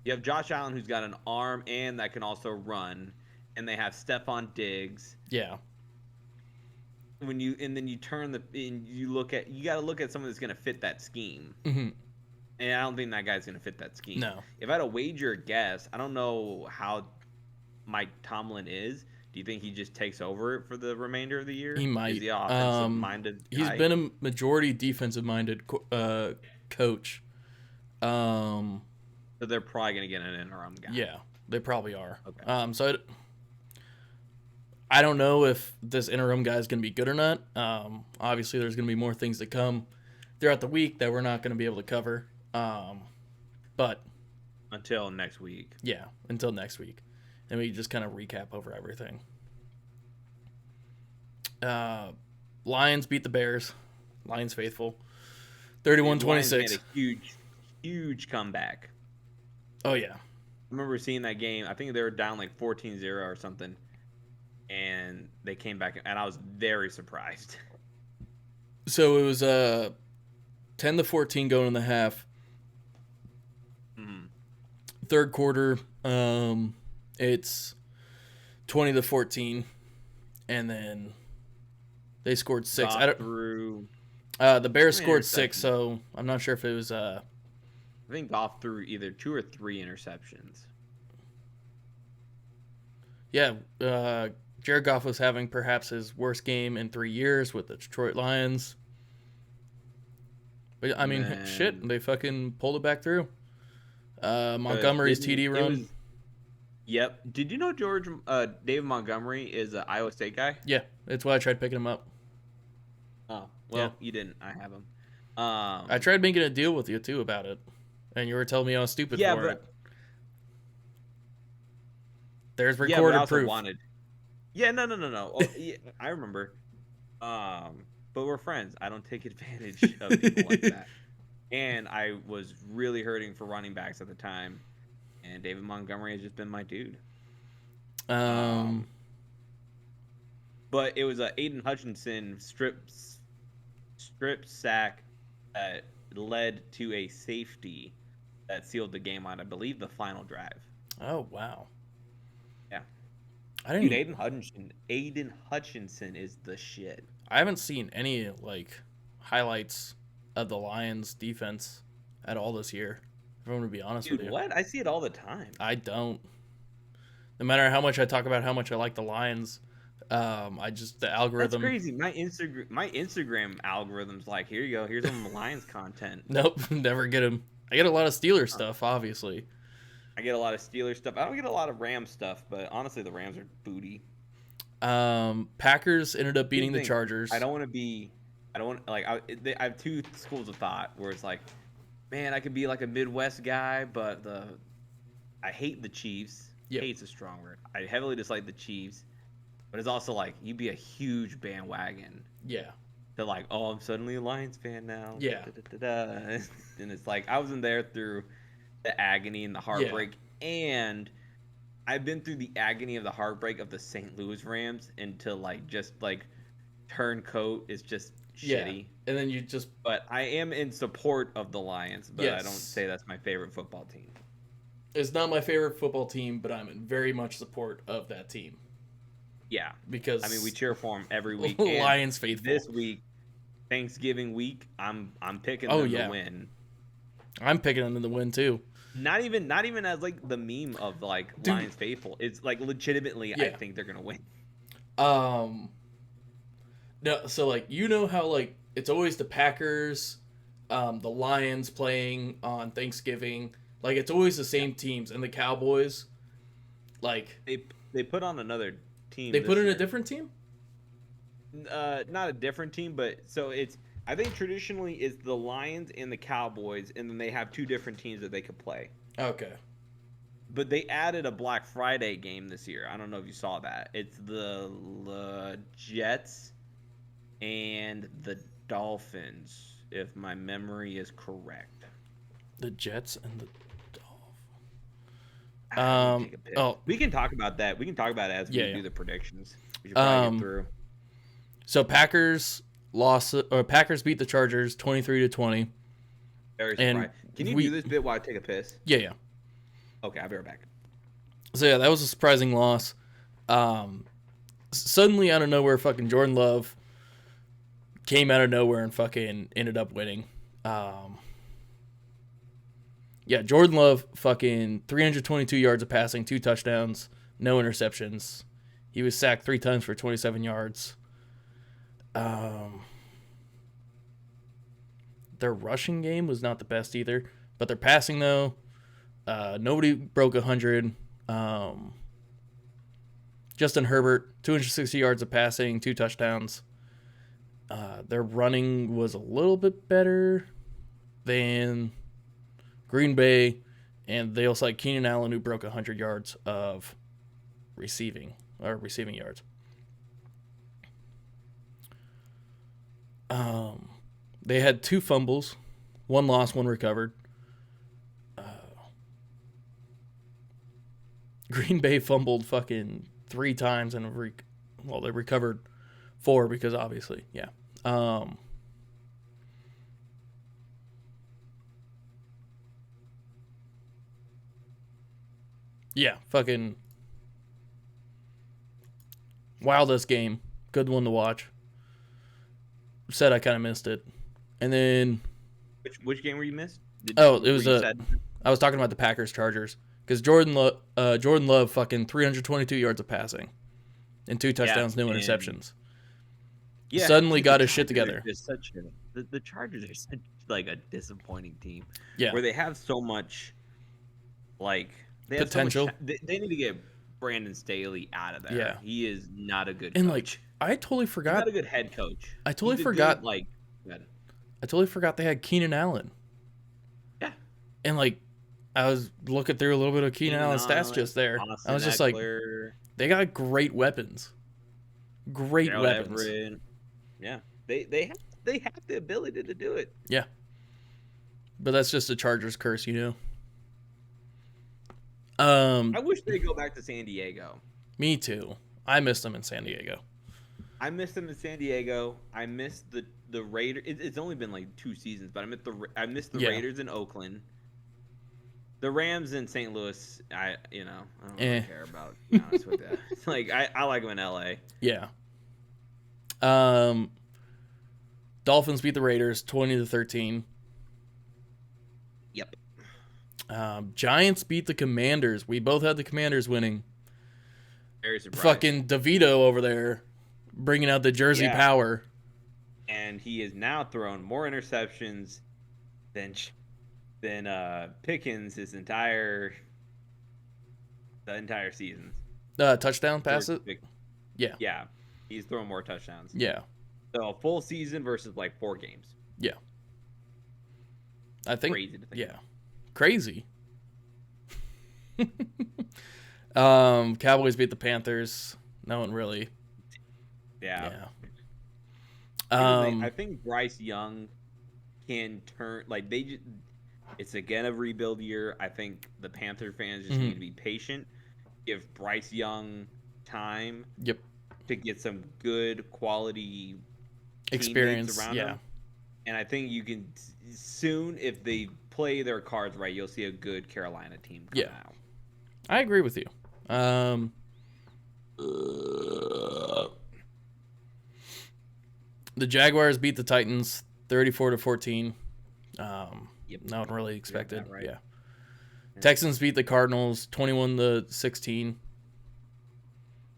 You have Josh Allen, who's got an arm and that can also run, and they have Stephon Diggs. Yeah. then you turn and you got to look at someone that's going to fit that scheme. Mm-hmm. And I don't think that guy's going to fit that scheme. No. If I had to wager a guess, I don't know how Mike Tomlin is. Do you think he just takes over for the remainder of the year? He might. Is he an offensive-minded guy? He's been a majority defensive-minded coach. So they're probably going to get an interim guy. Yeah, they probably are. Okay. So I don't know if this interim guy is going to be good or not. Obviously, there's going to be more things that come throughout the week that we're not going to be able to cover. But until next week. Yeah, until next week. And we just kind of recap over everything. Lions beat the Bears. Lions faithful. 31-26. Lions made a huge comeback. Oh, yeah. I remember seeing that game. I think they were down like 14-0 or something. And they came back, and I was very surprised. So it was 10-14 going in the half. Mm-hmm. Third quarter, it's 20-14, and then they scored 6. The Bears scored 6, so I'm not sure if it was. I think Goff threw either 2 or 3 interceptions. Yeah, Jared Goff was having perhaps his worst game in 3 years with the Detroit Lions. But I mean, shit, they fucking pulled it back through. Montgomery's TD run. Yep. Did you know David Montgomery is an Iowa State guy? Yeah, that's why I tried picking him up. Oh, well, You didn't. I have him. I tried making a deal with you, too, about it. And you were telling me I was stupid for it. There's recorded proof. Yeah, no. Oh, yeah, I remember. But we're friends. I don't take advantage of people like that. And I was really hurting for running backs at the time. And David Montgomery has just been my dude. But it was a Aiden Hutchinson strip sack that led to a safety that sealed the game on, I believe, the final drive. Oh, wow. Yeah. Dude, Aiden Hutchinson is the shit. I haven't seen any highlights of the Lions defense at all this year. If I'm going to be honest with you. What? I see it all the time. I don't. No matter how much I talk about how much I like the Lions, the algorithm. That's crazy. My Instagram algorithm's like, here you go. Here's some Lions content. Nope, never get them. I get a lot of Steelers stuff, obviously. I get a lot of Steelers stuff. I don't get a lot of Rams stuff, but honestly, the Rams are booty. Packers ended up beating the Chargers. I have two schools of thought where it's like, man, I could be like a Midwest guy, but I hate the Chiefs. Yep. Hate's a strong word. I heavily dislike the Chiefs, but it's also like you'd be a huge bandwagon. Yeah. They're like, oh, I'm suddenly a Lions fan now. Yeah. And it's like I wasn't there through the agony and the heartbreak, and I've been through the agony of the heartbreak of the St. Louis Rams until turncoat is just shitty. And then you just. But I am in support of the Lions, but I don't say that's my favorite football team. It's not my favorite football team, but I'm in very much support of that team. Yeah, because we cheer for them every week. Lions faithful. This week, Thanksgiving week, I'm picking them to win. I'm picking them to win too. Not even as like the meme of like Lions faithful. It's like legitimately, I think they're gonna win. No, so how it's always the Packers, the Lions playing on Thanksgiving. Like it's always the same teams, and the Cowboys, they put on another team. They put in a different team. Not a different team, but so it's. I think traditionally it's the Lions and the Cowboys, and then they have two different teams that they could play. Okay. But they added a Black Friday game this year. I don't know if you saw that. It's the Jets and the Dolphins, if my memory is correct. The Jets and the Dolphins. We can talk about that. We can talk about it as we do the predictions. We should probably get through. So Packers beat the Chargers 23-20. Very surprised. Can you do this bit while I take a piss? Yeah. Okay, I'll be right back. So yeah, that was a surprising loss. Suddenly out of nowhere, fucking Jordan Love came out of nowhere and fucking ended up winning. Yeah, Jordan Love, fucking 322 yards of passing, 2 touchdowns, no interceptions. He was sacked 3 times for 27 yards. Their rushing game was not the best either, but their passing, though, nobody broke 100. Justin Herbert, 260 yards of passing, 2 touchdowns. Their running was a little bit better than Green Bay, and they also had Keenan Allen, who broke 100 yards of receiving yards. They had 2 fumbles, 1 lost, 1 recovered. Green Bay fumbled fucking 3 times and they recovered 4 because obviously, yeah. Yeah, fucking wildest game. Good one to watch. Said I kind of missed it. And then Which game were you missed? I was talking about the Packers Chargers because Jordan Love fucking 322 yards of passing and 2 touchdowns, no interceptions. Yeah, Suddenly got his shit together. The Chargers are such like a disappointing team. Yeah, where they have so much like potential. They need to get Brandon Staley out of there. Yeah, he is not a good and coach. I totally forgot. He's not a good head coach. I totally forgot. Good. I totally forgot they had Keenan Allen. Yeah, and I was looking through a little bit of Keenan Allen's stats just there. I was just like, they got great weapons. Great weapons. Everett. Yeah, they have the ability to do it. Yeah, but that's just a Chargers curse, you know. I wish they'd go back to San Diego. Me too. I missed them in San Diego. I missed them in San Diego. I missed the Raiders. It's only been like 2 seasons, but I missed the Raiders in Oakland. The Rams in St. Louis, I don't really care about. To be honest with you, like I like them in LA. Yeah. Dolphins beat the Raiders 20-13. Yep. Giants beat the Commanders. We both had the Commanders winning. Very surprised. Fucking DeVito over there, bringing out the Jersey power. And he has now thrown more interceptions than Pickens the entire season. Touchdown passes? Yeah. Yeah. He's thrown more touchdowns. Yeah. So a full season versus like 4 games. Yeah. I think crazy to think about. Crazy. Cowboys beat the Panthers. No one really. Yeah. Yeah. I think Bryce Young can turn it's again a rebuild year. I think the Panther fans just need to be patient. Give Bryce Young time. Yep. To get some good quality experience around him. And I think you can soon, if they play their cards right, you'll see a good Carolina team come out. I agree with you. The Jaguars beat the Titans 34-14. No one really expected. Right. Yeah. Texans beat the Cardinals 21-16.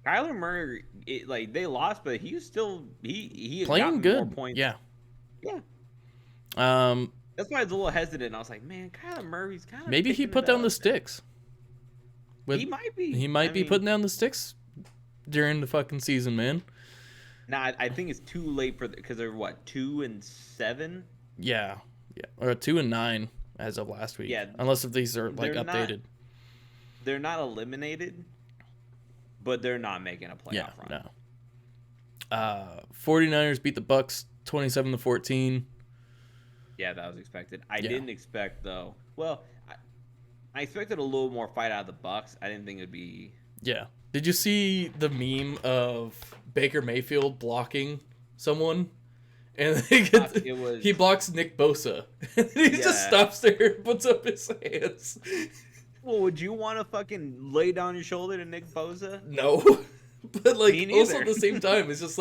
Kyler Murray, they lost, but he was still he had playing good. More points. Yeah. That's why I was a little hesitant. I was like, man, Kyler Murray's kind of maybe he put down the sticks. He might be. He might be putting down the sticks during the fucking season, man. Nah, I think it's too late because they're 2-7. Yeah, or 2-9 as of last week. Yeah, unless if these are updated. They're not eliminated, but they're not making a playoff run. No. 49ers beat the Bucks 27-14. Yeah, that was expected. I didn't expect though. Well, I expected a little more fight out of the Bucks. I didn't think it'd be. Yeah. Did you see the meme of Baker Mayfield blocking someone? And he blocks Nick Bosa. And he just stops there and puts up his hands. Well, would you want to fucking lay down your shoulder to Nick Bosa? No. But also at the same time, it's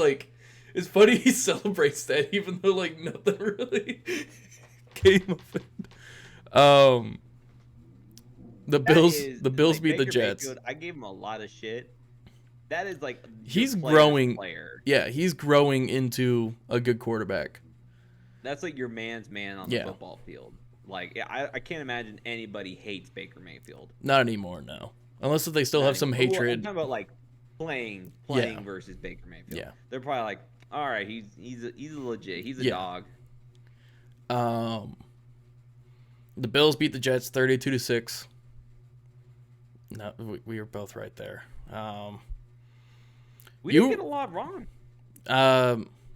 It's funny he celebrates that even though like nothing really came of it. The Bills beat the Baker Jets. Mayfield, I gave him a lot of shit. That is like He's your growing. player. Yeah, he's growing into a good quarterback. That's like your man's man on the football field. Like I can't imagine anybody hates Baker Mayfield. Not anymore, no. Unless if they still have some hatred. I'm talking about like playing versus Baker Mayfield. Yeah. They're probably like, all right, he's legit. He's a dog. The Bills beat the Jets 32-6. No, we were both right there. We didn't get a lot wrong.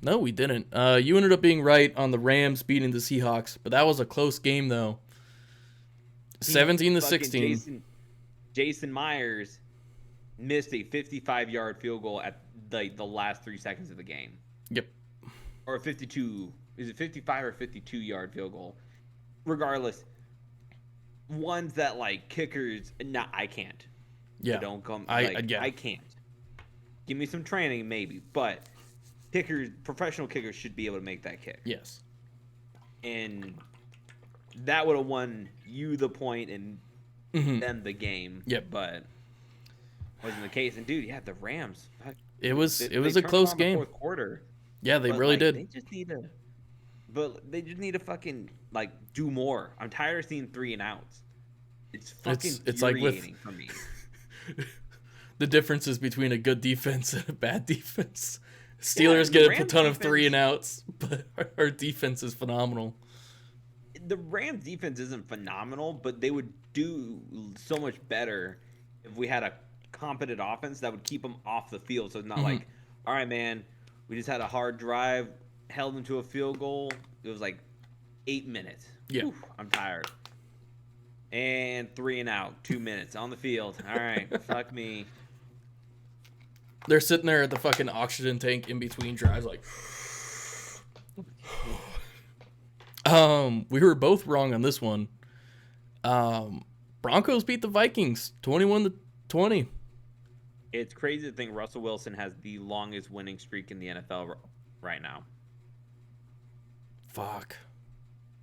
No, we didn't. You ended up being right on the Rams beating the Seahawks, but that was a close game though. 17-16. Jason Myers missed a 55-yard field goal at the last 3 seconds of the game. Yep. Or a 52. Is it 55 or 52-yard field goal? Regardless, ones that like kickers. Nah, I can't. Yeah. So don't come. I can't. Give me some training, maybe, but professional kickers should be able to make that kick. Yes. And that would have won you the point and them the game. Yep. But wasn't the case. And dude, the Rams. It was a close game. Fourth quarter. Yeah, they really did. They just need to fucking like do more. I'm tired of seeing 3 and outs. It's fucking it's like infuriating for me. The differences between a good defense and a bad defense. Steelers get a ton of 3 and outs, but our defense is phenomenal. The Rams defense isn't phenomenal, but they would do so much better if we had a competent offense that would keep them off the field. So it's not like, all right, man, we just had a hard drive, held them to a field goal. It was like 8 minutes. Yeah. Whew, I'm tired. And 3 and out, 2 minutes on the field. All right, fuck me. They're sitting there at the fucking oxygen tank in between drives, like. We were both wrong on this one. Broncos beat the Vikings 21-20. It's crazy to think Russell Wilson has the longest winning streak in the NFL right now. Fuck.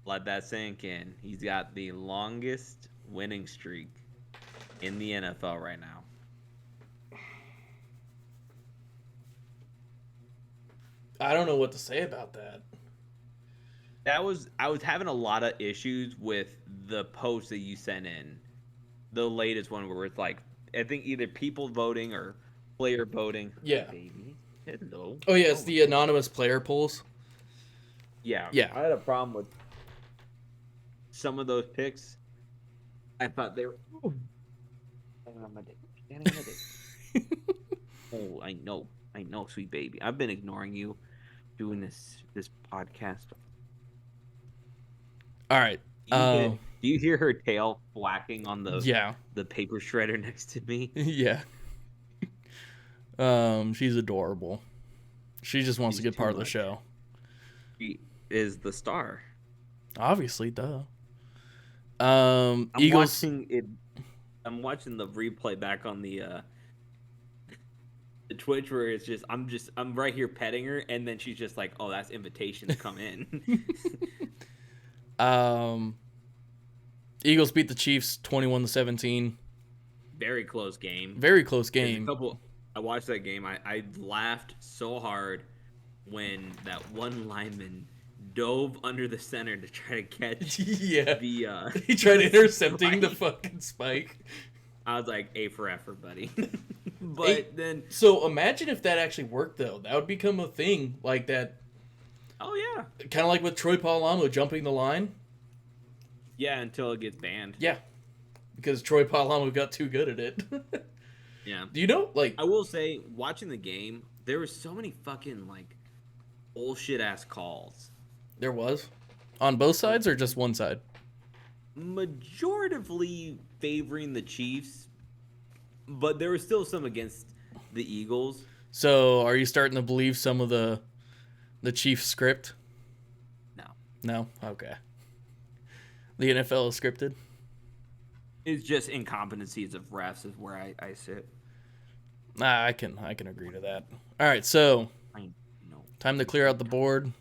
Let that sink in. He's got the longest winning streak in the NFL right now. I don't know what to say about that. I was having a lot of issues with the post that you sent in. The latest one where it's like, I think either people voting or player voting. Yeah. Baby. Hello. Oh, yeah, it's the anonymous player polls. Yeah. Yeah. I had a problem with some of those picks. I thought they were. Oh, oh, I know, sweet baby. I've been ignoring you doing this podcast. All right. Do you hear her tail whacking on the paper shredder next to me? Yeah. She's adorable. She just wants to get part of the show. She is the star. Obviously, duh. Eagles. I'm watching the replay back on the Twitch where it's just I'm right here petting her and then she's just like, oh, that's invitation to come in. Eagles beat the Chiefs 21-17. Very close game. Very close game. I watched that game. I laughed so hard when that one lineman dove under the center to try to catch the he tried intercepting the fucking spike. I was like, A for effort, buddy. But then so imagine if that actually worked though. That would become a thing like that. Oh yeah. Kind of like with Troy Polamalu jumping the line. Yeah, until it gets banned. Yeah. Because Troy Polamalu got too good at it. Yeah. Do you know, like... I will say, watching the game, there were so many fucking, like, bullshit-ass calls. There was? On both sides or just one side? Majoritively favoring the Chiefs, but there was still some against the Eagles. So, are you starting to believe some of the Chiefs script? No. No? Okay. The NFL is scripted? It's just incompetencies of refs is where I sit. I can agree to that. All right, so Time to clear out the board.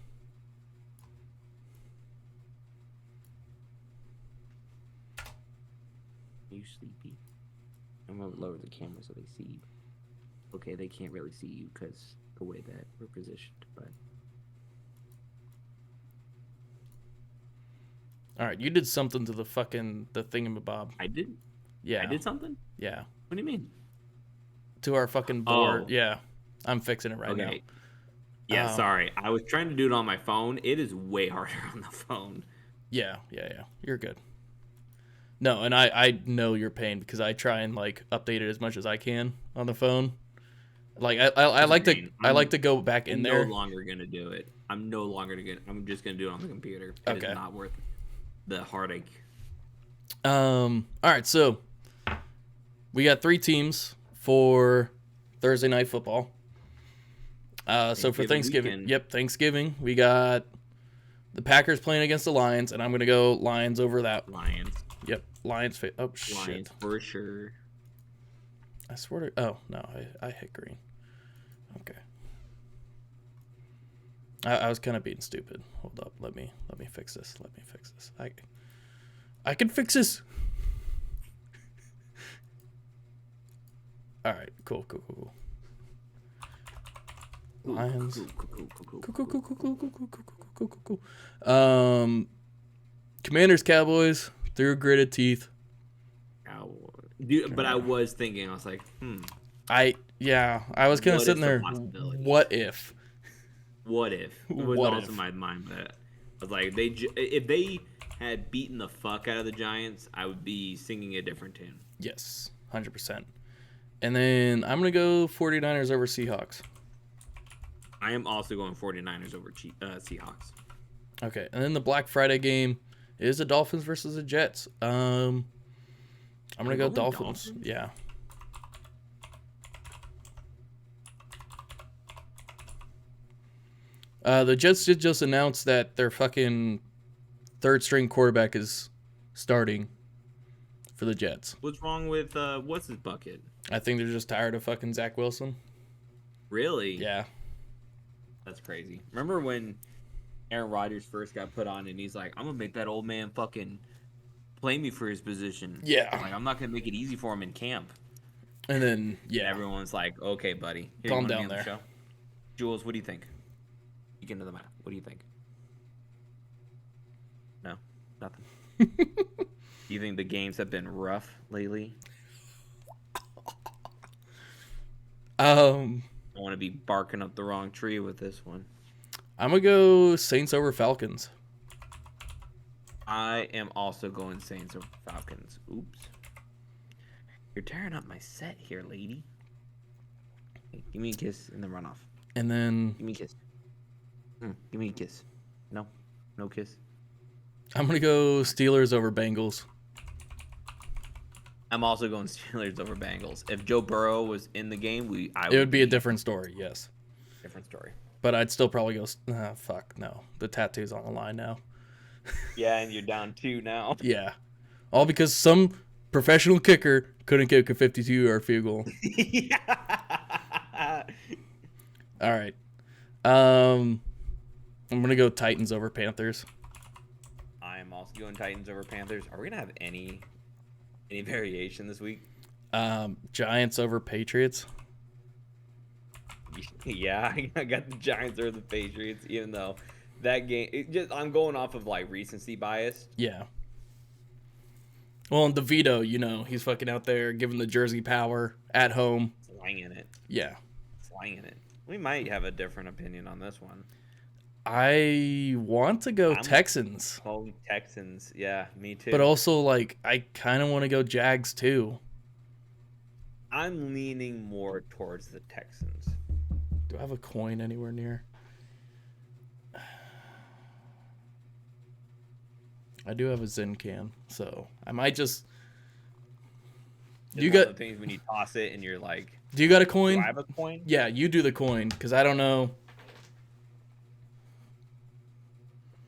Are you sleepy? I'm gonna lower the camera so they see you. Okay, they can't really see you because the way that we're positioned, but All right, you did something to the thingamabob. I did. Yeah. I did something. Yeah. What do you mean? To our fucking board. Oh. Yeah. I'm fixing it right now. Yeah, sorry. I was trying to do it on my phone. It is way harder on the phone. Yeah. You're good. No, and I know your pain because I try and like update it as much as I can on the phone. Like I like to go back in there. I'm no longer gonna do it. I'm just gonna do it on the computer. It is not worth the heartache. All right, so we got 3 teams for Thursday night football. So for Thanksgiving, Thanksgiving, we got the Packers playing against the Lions, and I'm gonna go Lions over that. Lions. Yep, Lions. Oh shit. Lions for sure. I swear to. Oh no, I hit green. Okay. I was kind of being stupid. Hold up. Let me fix this. I can fix this. All right. Cool. Lions. Cool. Commanders, Cowboys through gritted teeth. But I was thinking, I was like, I was kind of sitting there. What if? It was also my mind, but I was like, if they had beaten the fuck out of the Giants, I would be singing a different tune. Yes, 100%. And then I'm gonna go 49ers over Seahawks. I am also going 49ers over Seahawks. Okay, and then the Black Friday game is the Dolphins versus the Jets. I'm gonna go Dolphins. Yeah. The Jets did just announce that their fucking third string quarterback is starting for the Jets. What's wrong with what's his bucket? I think they're just tired of fucking Zach Wilson. Really? Yeah. That's crazy. Remember when Aaron Rodgers first got put on and he's like, I'm gonna make that old man fucking play me for his position. Yeah. Like, I'm not gonna make it easy for him in camp. And then and everyone's like, okay, buddy. Calm down there. The Jules, what do you think? You get into the map. What do you think? No, nothing. You think the games have been rough lately? I want to be barking up the wrong tree with this one. I'm gonna go Saints over Falcons. I am also going Saints over Falcons. Oops. You're tearing up my set here, lady. Hey, give me a kiss and then run off. And then give me a kiss. Give me a kiss. No kiss. I'm gonna go Steelers over Bengals. I'm also going Steelers over Bengals. If Joe Burrow was in the game, it would be a different story. Yes. Different story. But I'd still probably go. Fuck no. The tattoo's on the line now. Yeah, and you're down 2 now. Yeah, all because some professional kicker couldn't kick a 52-yard field goal. All right. I'm gonna go Titans over Panthers. I am also going Titans over Panthers. Are we gonna have any variation this week? Giants over Patriots. Yeah, I got the Giants over the Patriots, even though that game. I'm going off of like recency bias. Yeah. Well, and DeVito, he's fucking out there giving the Jersey power at home. Slanging it. Yeah. Slanging it. We might have a different opinion on this one. I want to go Texans. Oh, Texans. Yeah, me too. But also, like, I kind of want to go Jags, too. I'm leaning more towards the Texans. Do I have a coin anywhere near? I do have a Zen can, so I might just... You got the things when you toss it and you're like... Do you got a coin? Do I have a coin? Yeah, you do the coin, because I don't know...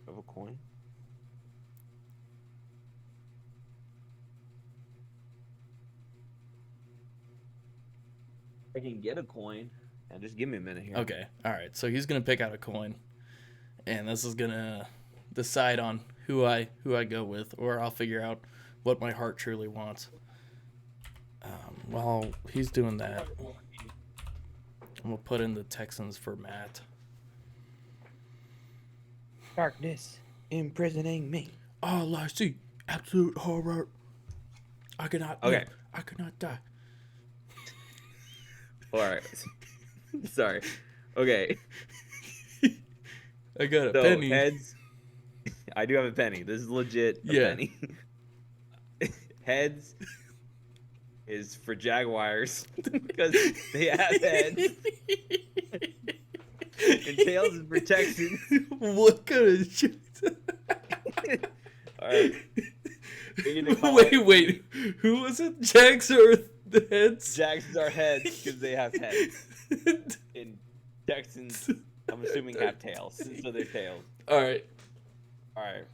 Of a coin? I can get a coin. Yeah, just give me a minute here. Okay. All right. So he's gonna pick out a coin, and this is gonna decide on who I go with, or I'll figure out what my heart truly wants. While he's doing that, I'm gonna put in the Texans for Matt. Darkness imprisoning me. All I see, absolute horror. I cannot. Okay. Live. I cannot die. All right. Sorry. Okay. I got a So penny. heads. I do have a penny. This is legit a Yeah. penny. Heads is for Jaguars because they have heads. And tails is for Texans. What kind of shit? All right. We're gonna call it- Wait. Who was it? Jags or the heads? Jags are heads because they have heads. And Texans, I'm assuming, have tails. So they're tails. All right. All right.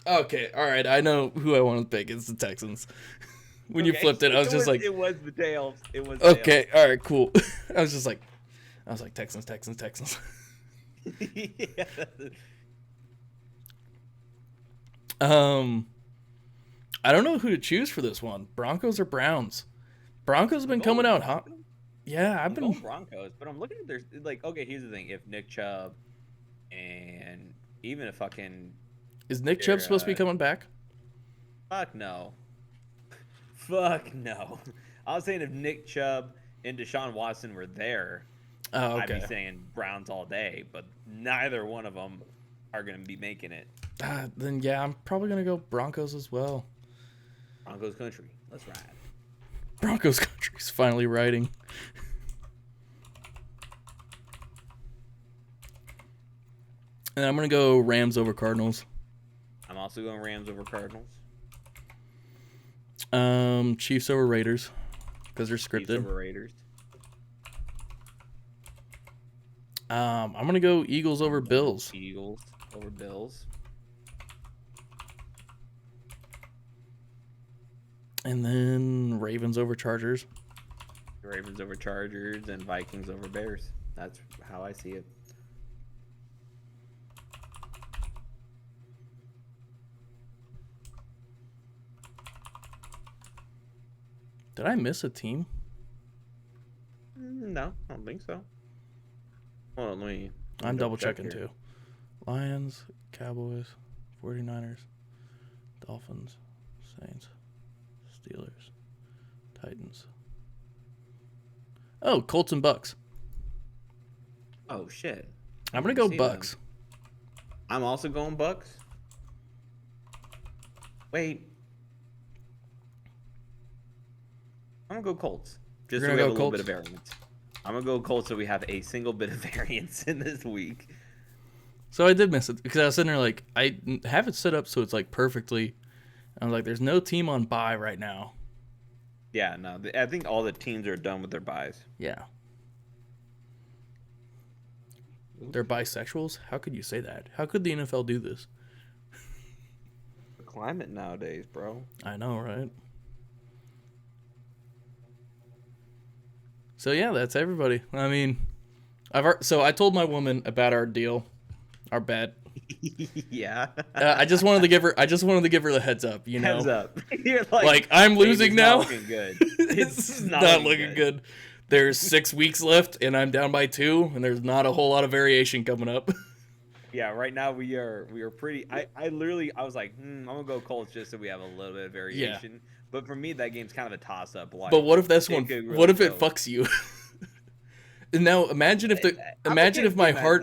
Okay. All right. I know who I want to pick. It's the Texans. When you Okay, flipped it, I was just like, it was the tails. It was okay. All right. Cool. I was like, Texans. Yeah. I don't know who to choose for this one. Broncos or Browns? Broncos have been coming out hot. Yeah, I'm going Broncos, but I'm looking at their like. Okay, here's the thing: if Nick Chubb and even a fucking Is Nick Chubb supposed to be coming back? fuck no, fuck no. I was saying if Nick Chubb and Deshaun Watson were there, Oh, I'd okay. be saying Browns all day. But neither one of them are going to be making it. Then yeah, I'm probably gonna go Broncos as well. Broncos country, let's ride. Broncos country's finally riding. And I'm gonna go Rams over Cardinals. I'm also going Rams over Cardinals. Chiefs over Raiders because they're Chiefs scripted. over Raiders. I'm gonna go Eagles over Bills. Eagles over Bills. And then Ravens over Chargers. Ravens over Chargers and Vikings over Bears. That's how I see it. Did I miss a team? No, I don't think so. Hold on, let me I'm double checking here. too. Lions, Cowboys, 49ers, Dolphins, Saints, Steelers, Titans. Oh, Colts and Bucks. Oh shit. I'm gonna go See Bucks. them. I'm also going Bucks. Wait. I'm gonna go Colts. Just so You're we gonna have a go little bit of Colts? variance. I'm gonna go Colts so we have a single bit of variance in this week. So I did miss it because I was sitting there like I have it set up so it's like perfectly. I was like, there's no team on bye right now. Yeah, no, I think all the teams are done with their buys. Yeah. They're bisexuals? How could you say that? How could the NFL do this? The climate nowadays, bro. I know, right? So yeah, that's everybody. I mean, so I told my woman about our deal, our bet. Yeah. I just wanted to give her the heads up, you know. Heads up. You're Like I'm losing it's now. Not looking good. It's not looking good. There's 6 weeks left, and I'm down by 2, and there's not a whole lot of variation coming up. Yeah, right now we are pretty. I literally was like, I'm gonna go Colts just so we have a little bit of variation. Yeah. But for me, that game's kind of a toss up. Like, but what if that's one? Really what if it fucks you? And now imagine if my heart.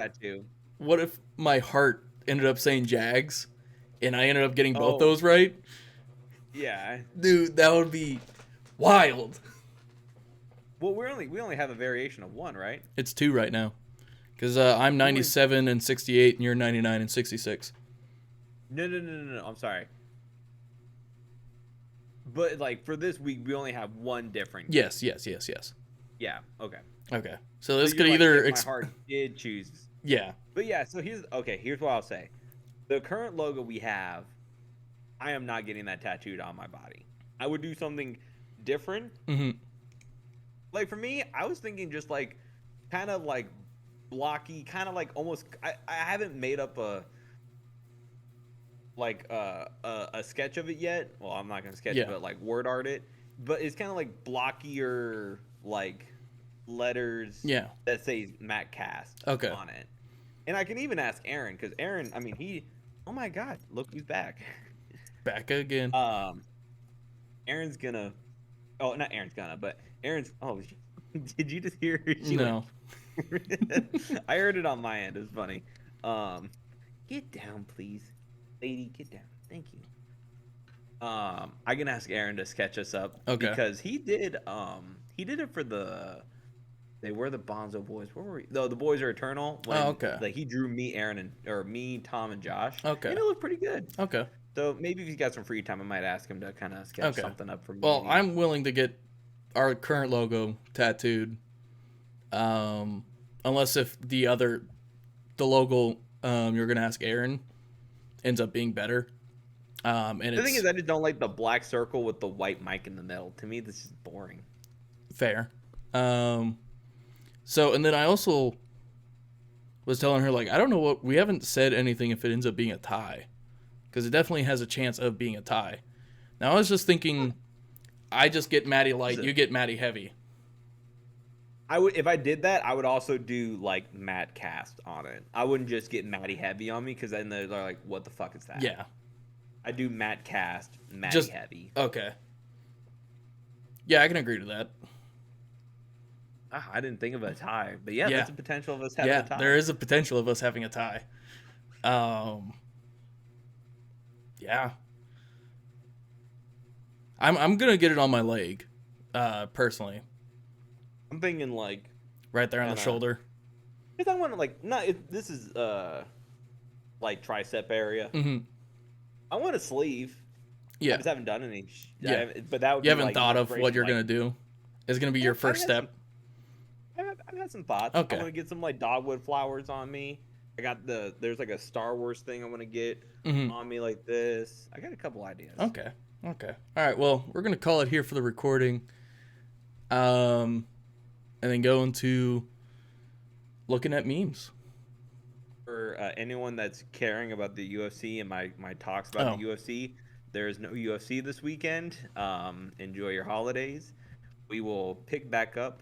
What if my heart ended up saying Jags, and I ended up getting both those right? Yeah, dude, that would be wild. Well, we only have a variation of 1, right? It's 2 right now, because I'm 97 and 68, and you're 99 and 66. No. I'm sorry. But like for this week, we only have 1 different. Yes. Yeah. Okay. Okay. So this could like, either. My heart did choose. Yeah. But yeah, so here's what I'll say. The current logo we have, I am not getting that tattooed on my body. I would do something different. Mm-hmm. Like for me, I was thinking just like kind of like blocky, kind of like almost. I haven't made up a sketch of it yet. Well, I'm not gonna sketch it, but like word art it. But it's kind of like blockier, like letters that say MattCast on it. And I can even ask Aaron, because Aaron, I mean, oh my God, look who's back. Back again. Aaron's gonna, oh, not Aaron's gonna, but Aaron's, oh, did you just hear her? No. I heard it on my end. It was funny. Get down, please. Lady, get down. Thank you. I can ask Aaron to sketch us up. Okay. Because he did it for they were the Bonzo Boys. Where were we? No, the Boys Are Eternal. Okay. Like he drew me, me, Tom, and Josh. Okay. And it looked pretty good. Okay. So maybe if he's got some free time, I might ask him to kind of sketch something up for me. Well, I'm willing to get our current logo tattooed. Unless if the logo you're gonna ask Aaron ends up being better. And the thing is, I just don't like the black circle with the white mic in the middle. To me, this is boring. Fair. So, and then I also was telling her, like, I don't know what, we haven't said anything if it ends up being a tie. Because it definitely has a chance of being a tie. Now, I was just thinking, I just get Maddie light, you get Maddie heavy. If I did that, I would also do, like, MattCast on it. I wouldn't just get Maddie heavy on me, because then they're like, what the fuck is that? Yeah. I do MattCast, Maddie just heavy. Okay. Yeah, I can agree to that. I didn't think of a tie, but yeah, that's a potential of us having a tie. Yeah, there is a potential of us having a tie. Yeah. I'm gonna get it on my leg, personally. I'm thinking like right there on the shoulder. Because I want to like this is like tricep area. Mm-hmm. I want a sleeve. Yeah, I just haven't done any. Yeah, but that would you haven't thought of what you're gonna do. It's gonna be your first step. I've had some thoughts. Okay. I want to get some like dogwood flowers on me. I got there's like a Star Wars thing I want to get on me like this. I got a couple ideas. Okay. All right. Well, we're gonna call it here for the recording. And then go into looking at memes. For anyone that's caring about the UFC and my talks about the UFC, there is no UFC this weekend. Enjoy your holidays. We will pick back up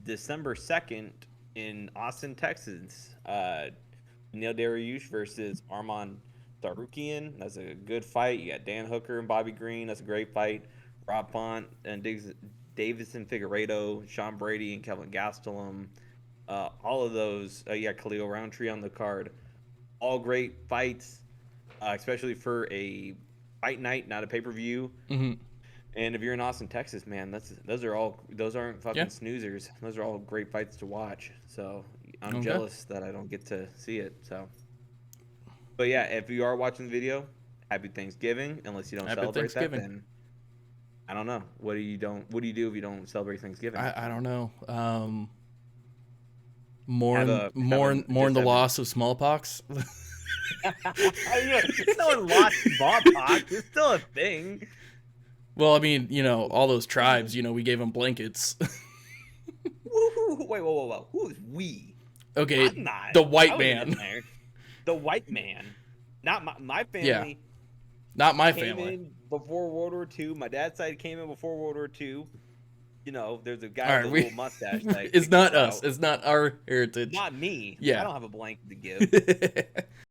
December 2nd in Austin, Texas. Neil Dariush versus Arman Tsarukyan. That's a good fight. You got Dan Hooker and Bobby Green. That's a great fight. Rob Font and Davison Figueiredo, Sean Brady and Kelvin Gastelum. All of those. You got Khalil Roundtree on the card. All great fights, especially for a fight night, not a pay-per-view. Mm-hmm. And if you're in Austin, Texas, man, those aren't fucking snoozers. Those are all great fights to watch. So I'm jealous that I don't get to see it. So, but yeah, if you are watching the video, happy Thanksgiving. Unless you don't celebrate that, then I don't know. What do you do if you don't celebrate Thanksgiving? I don't know. Mourn the loss of smallpox. No one lost smallpox. It's still a thing. Well, I mean, all those tribes, we gave them blankets. Wait, whoa. Who's we? Okay, the white man. The white man. Not my family. Yeah. Not my came family. In before World War II. My dad's side came in before World War II. There's a guy with a little mustache. It's not us. It's not our heritage. Not me. Yeah. I don't have a blanket to give.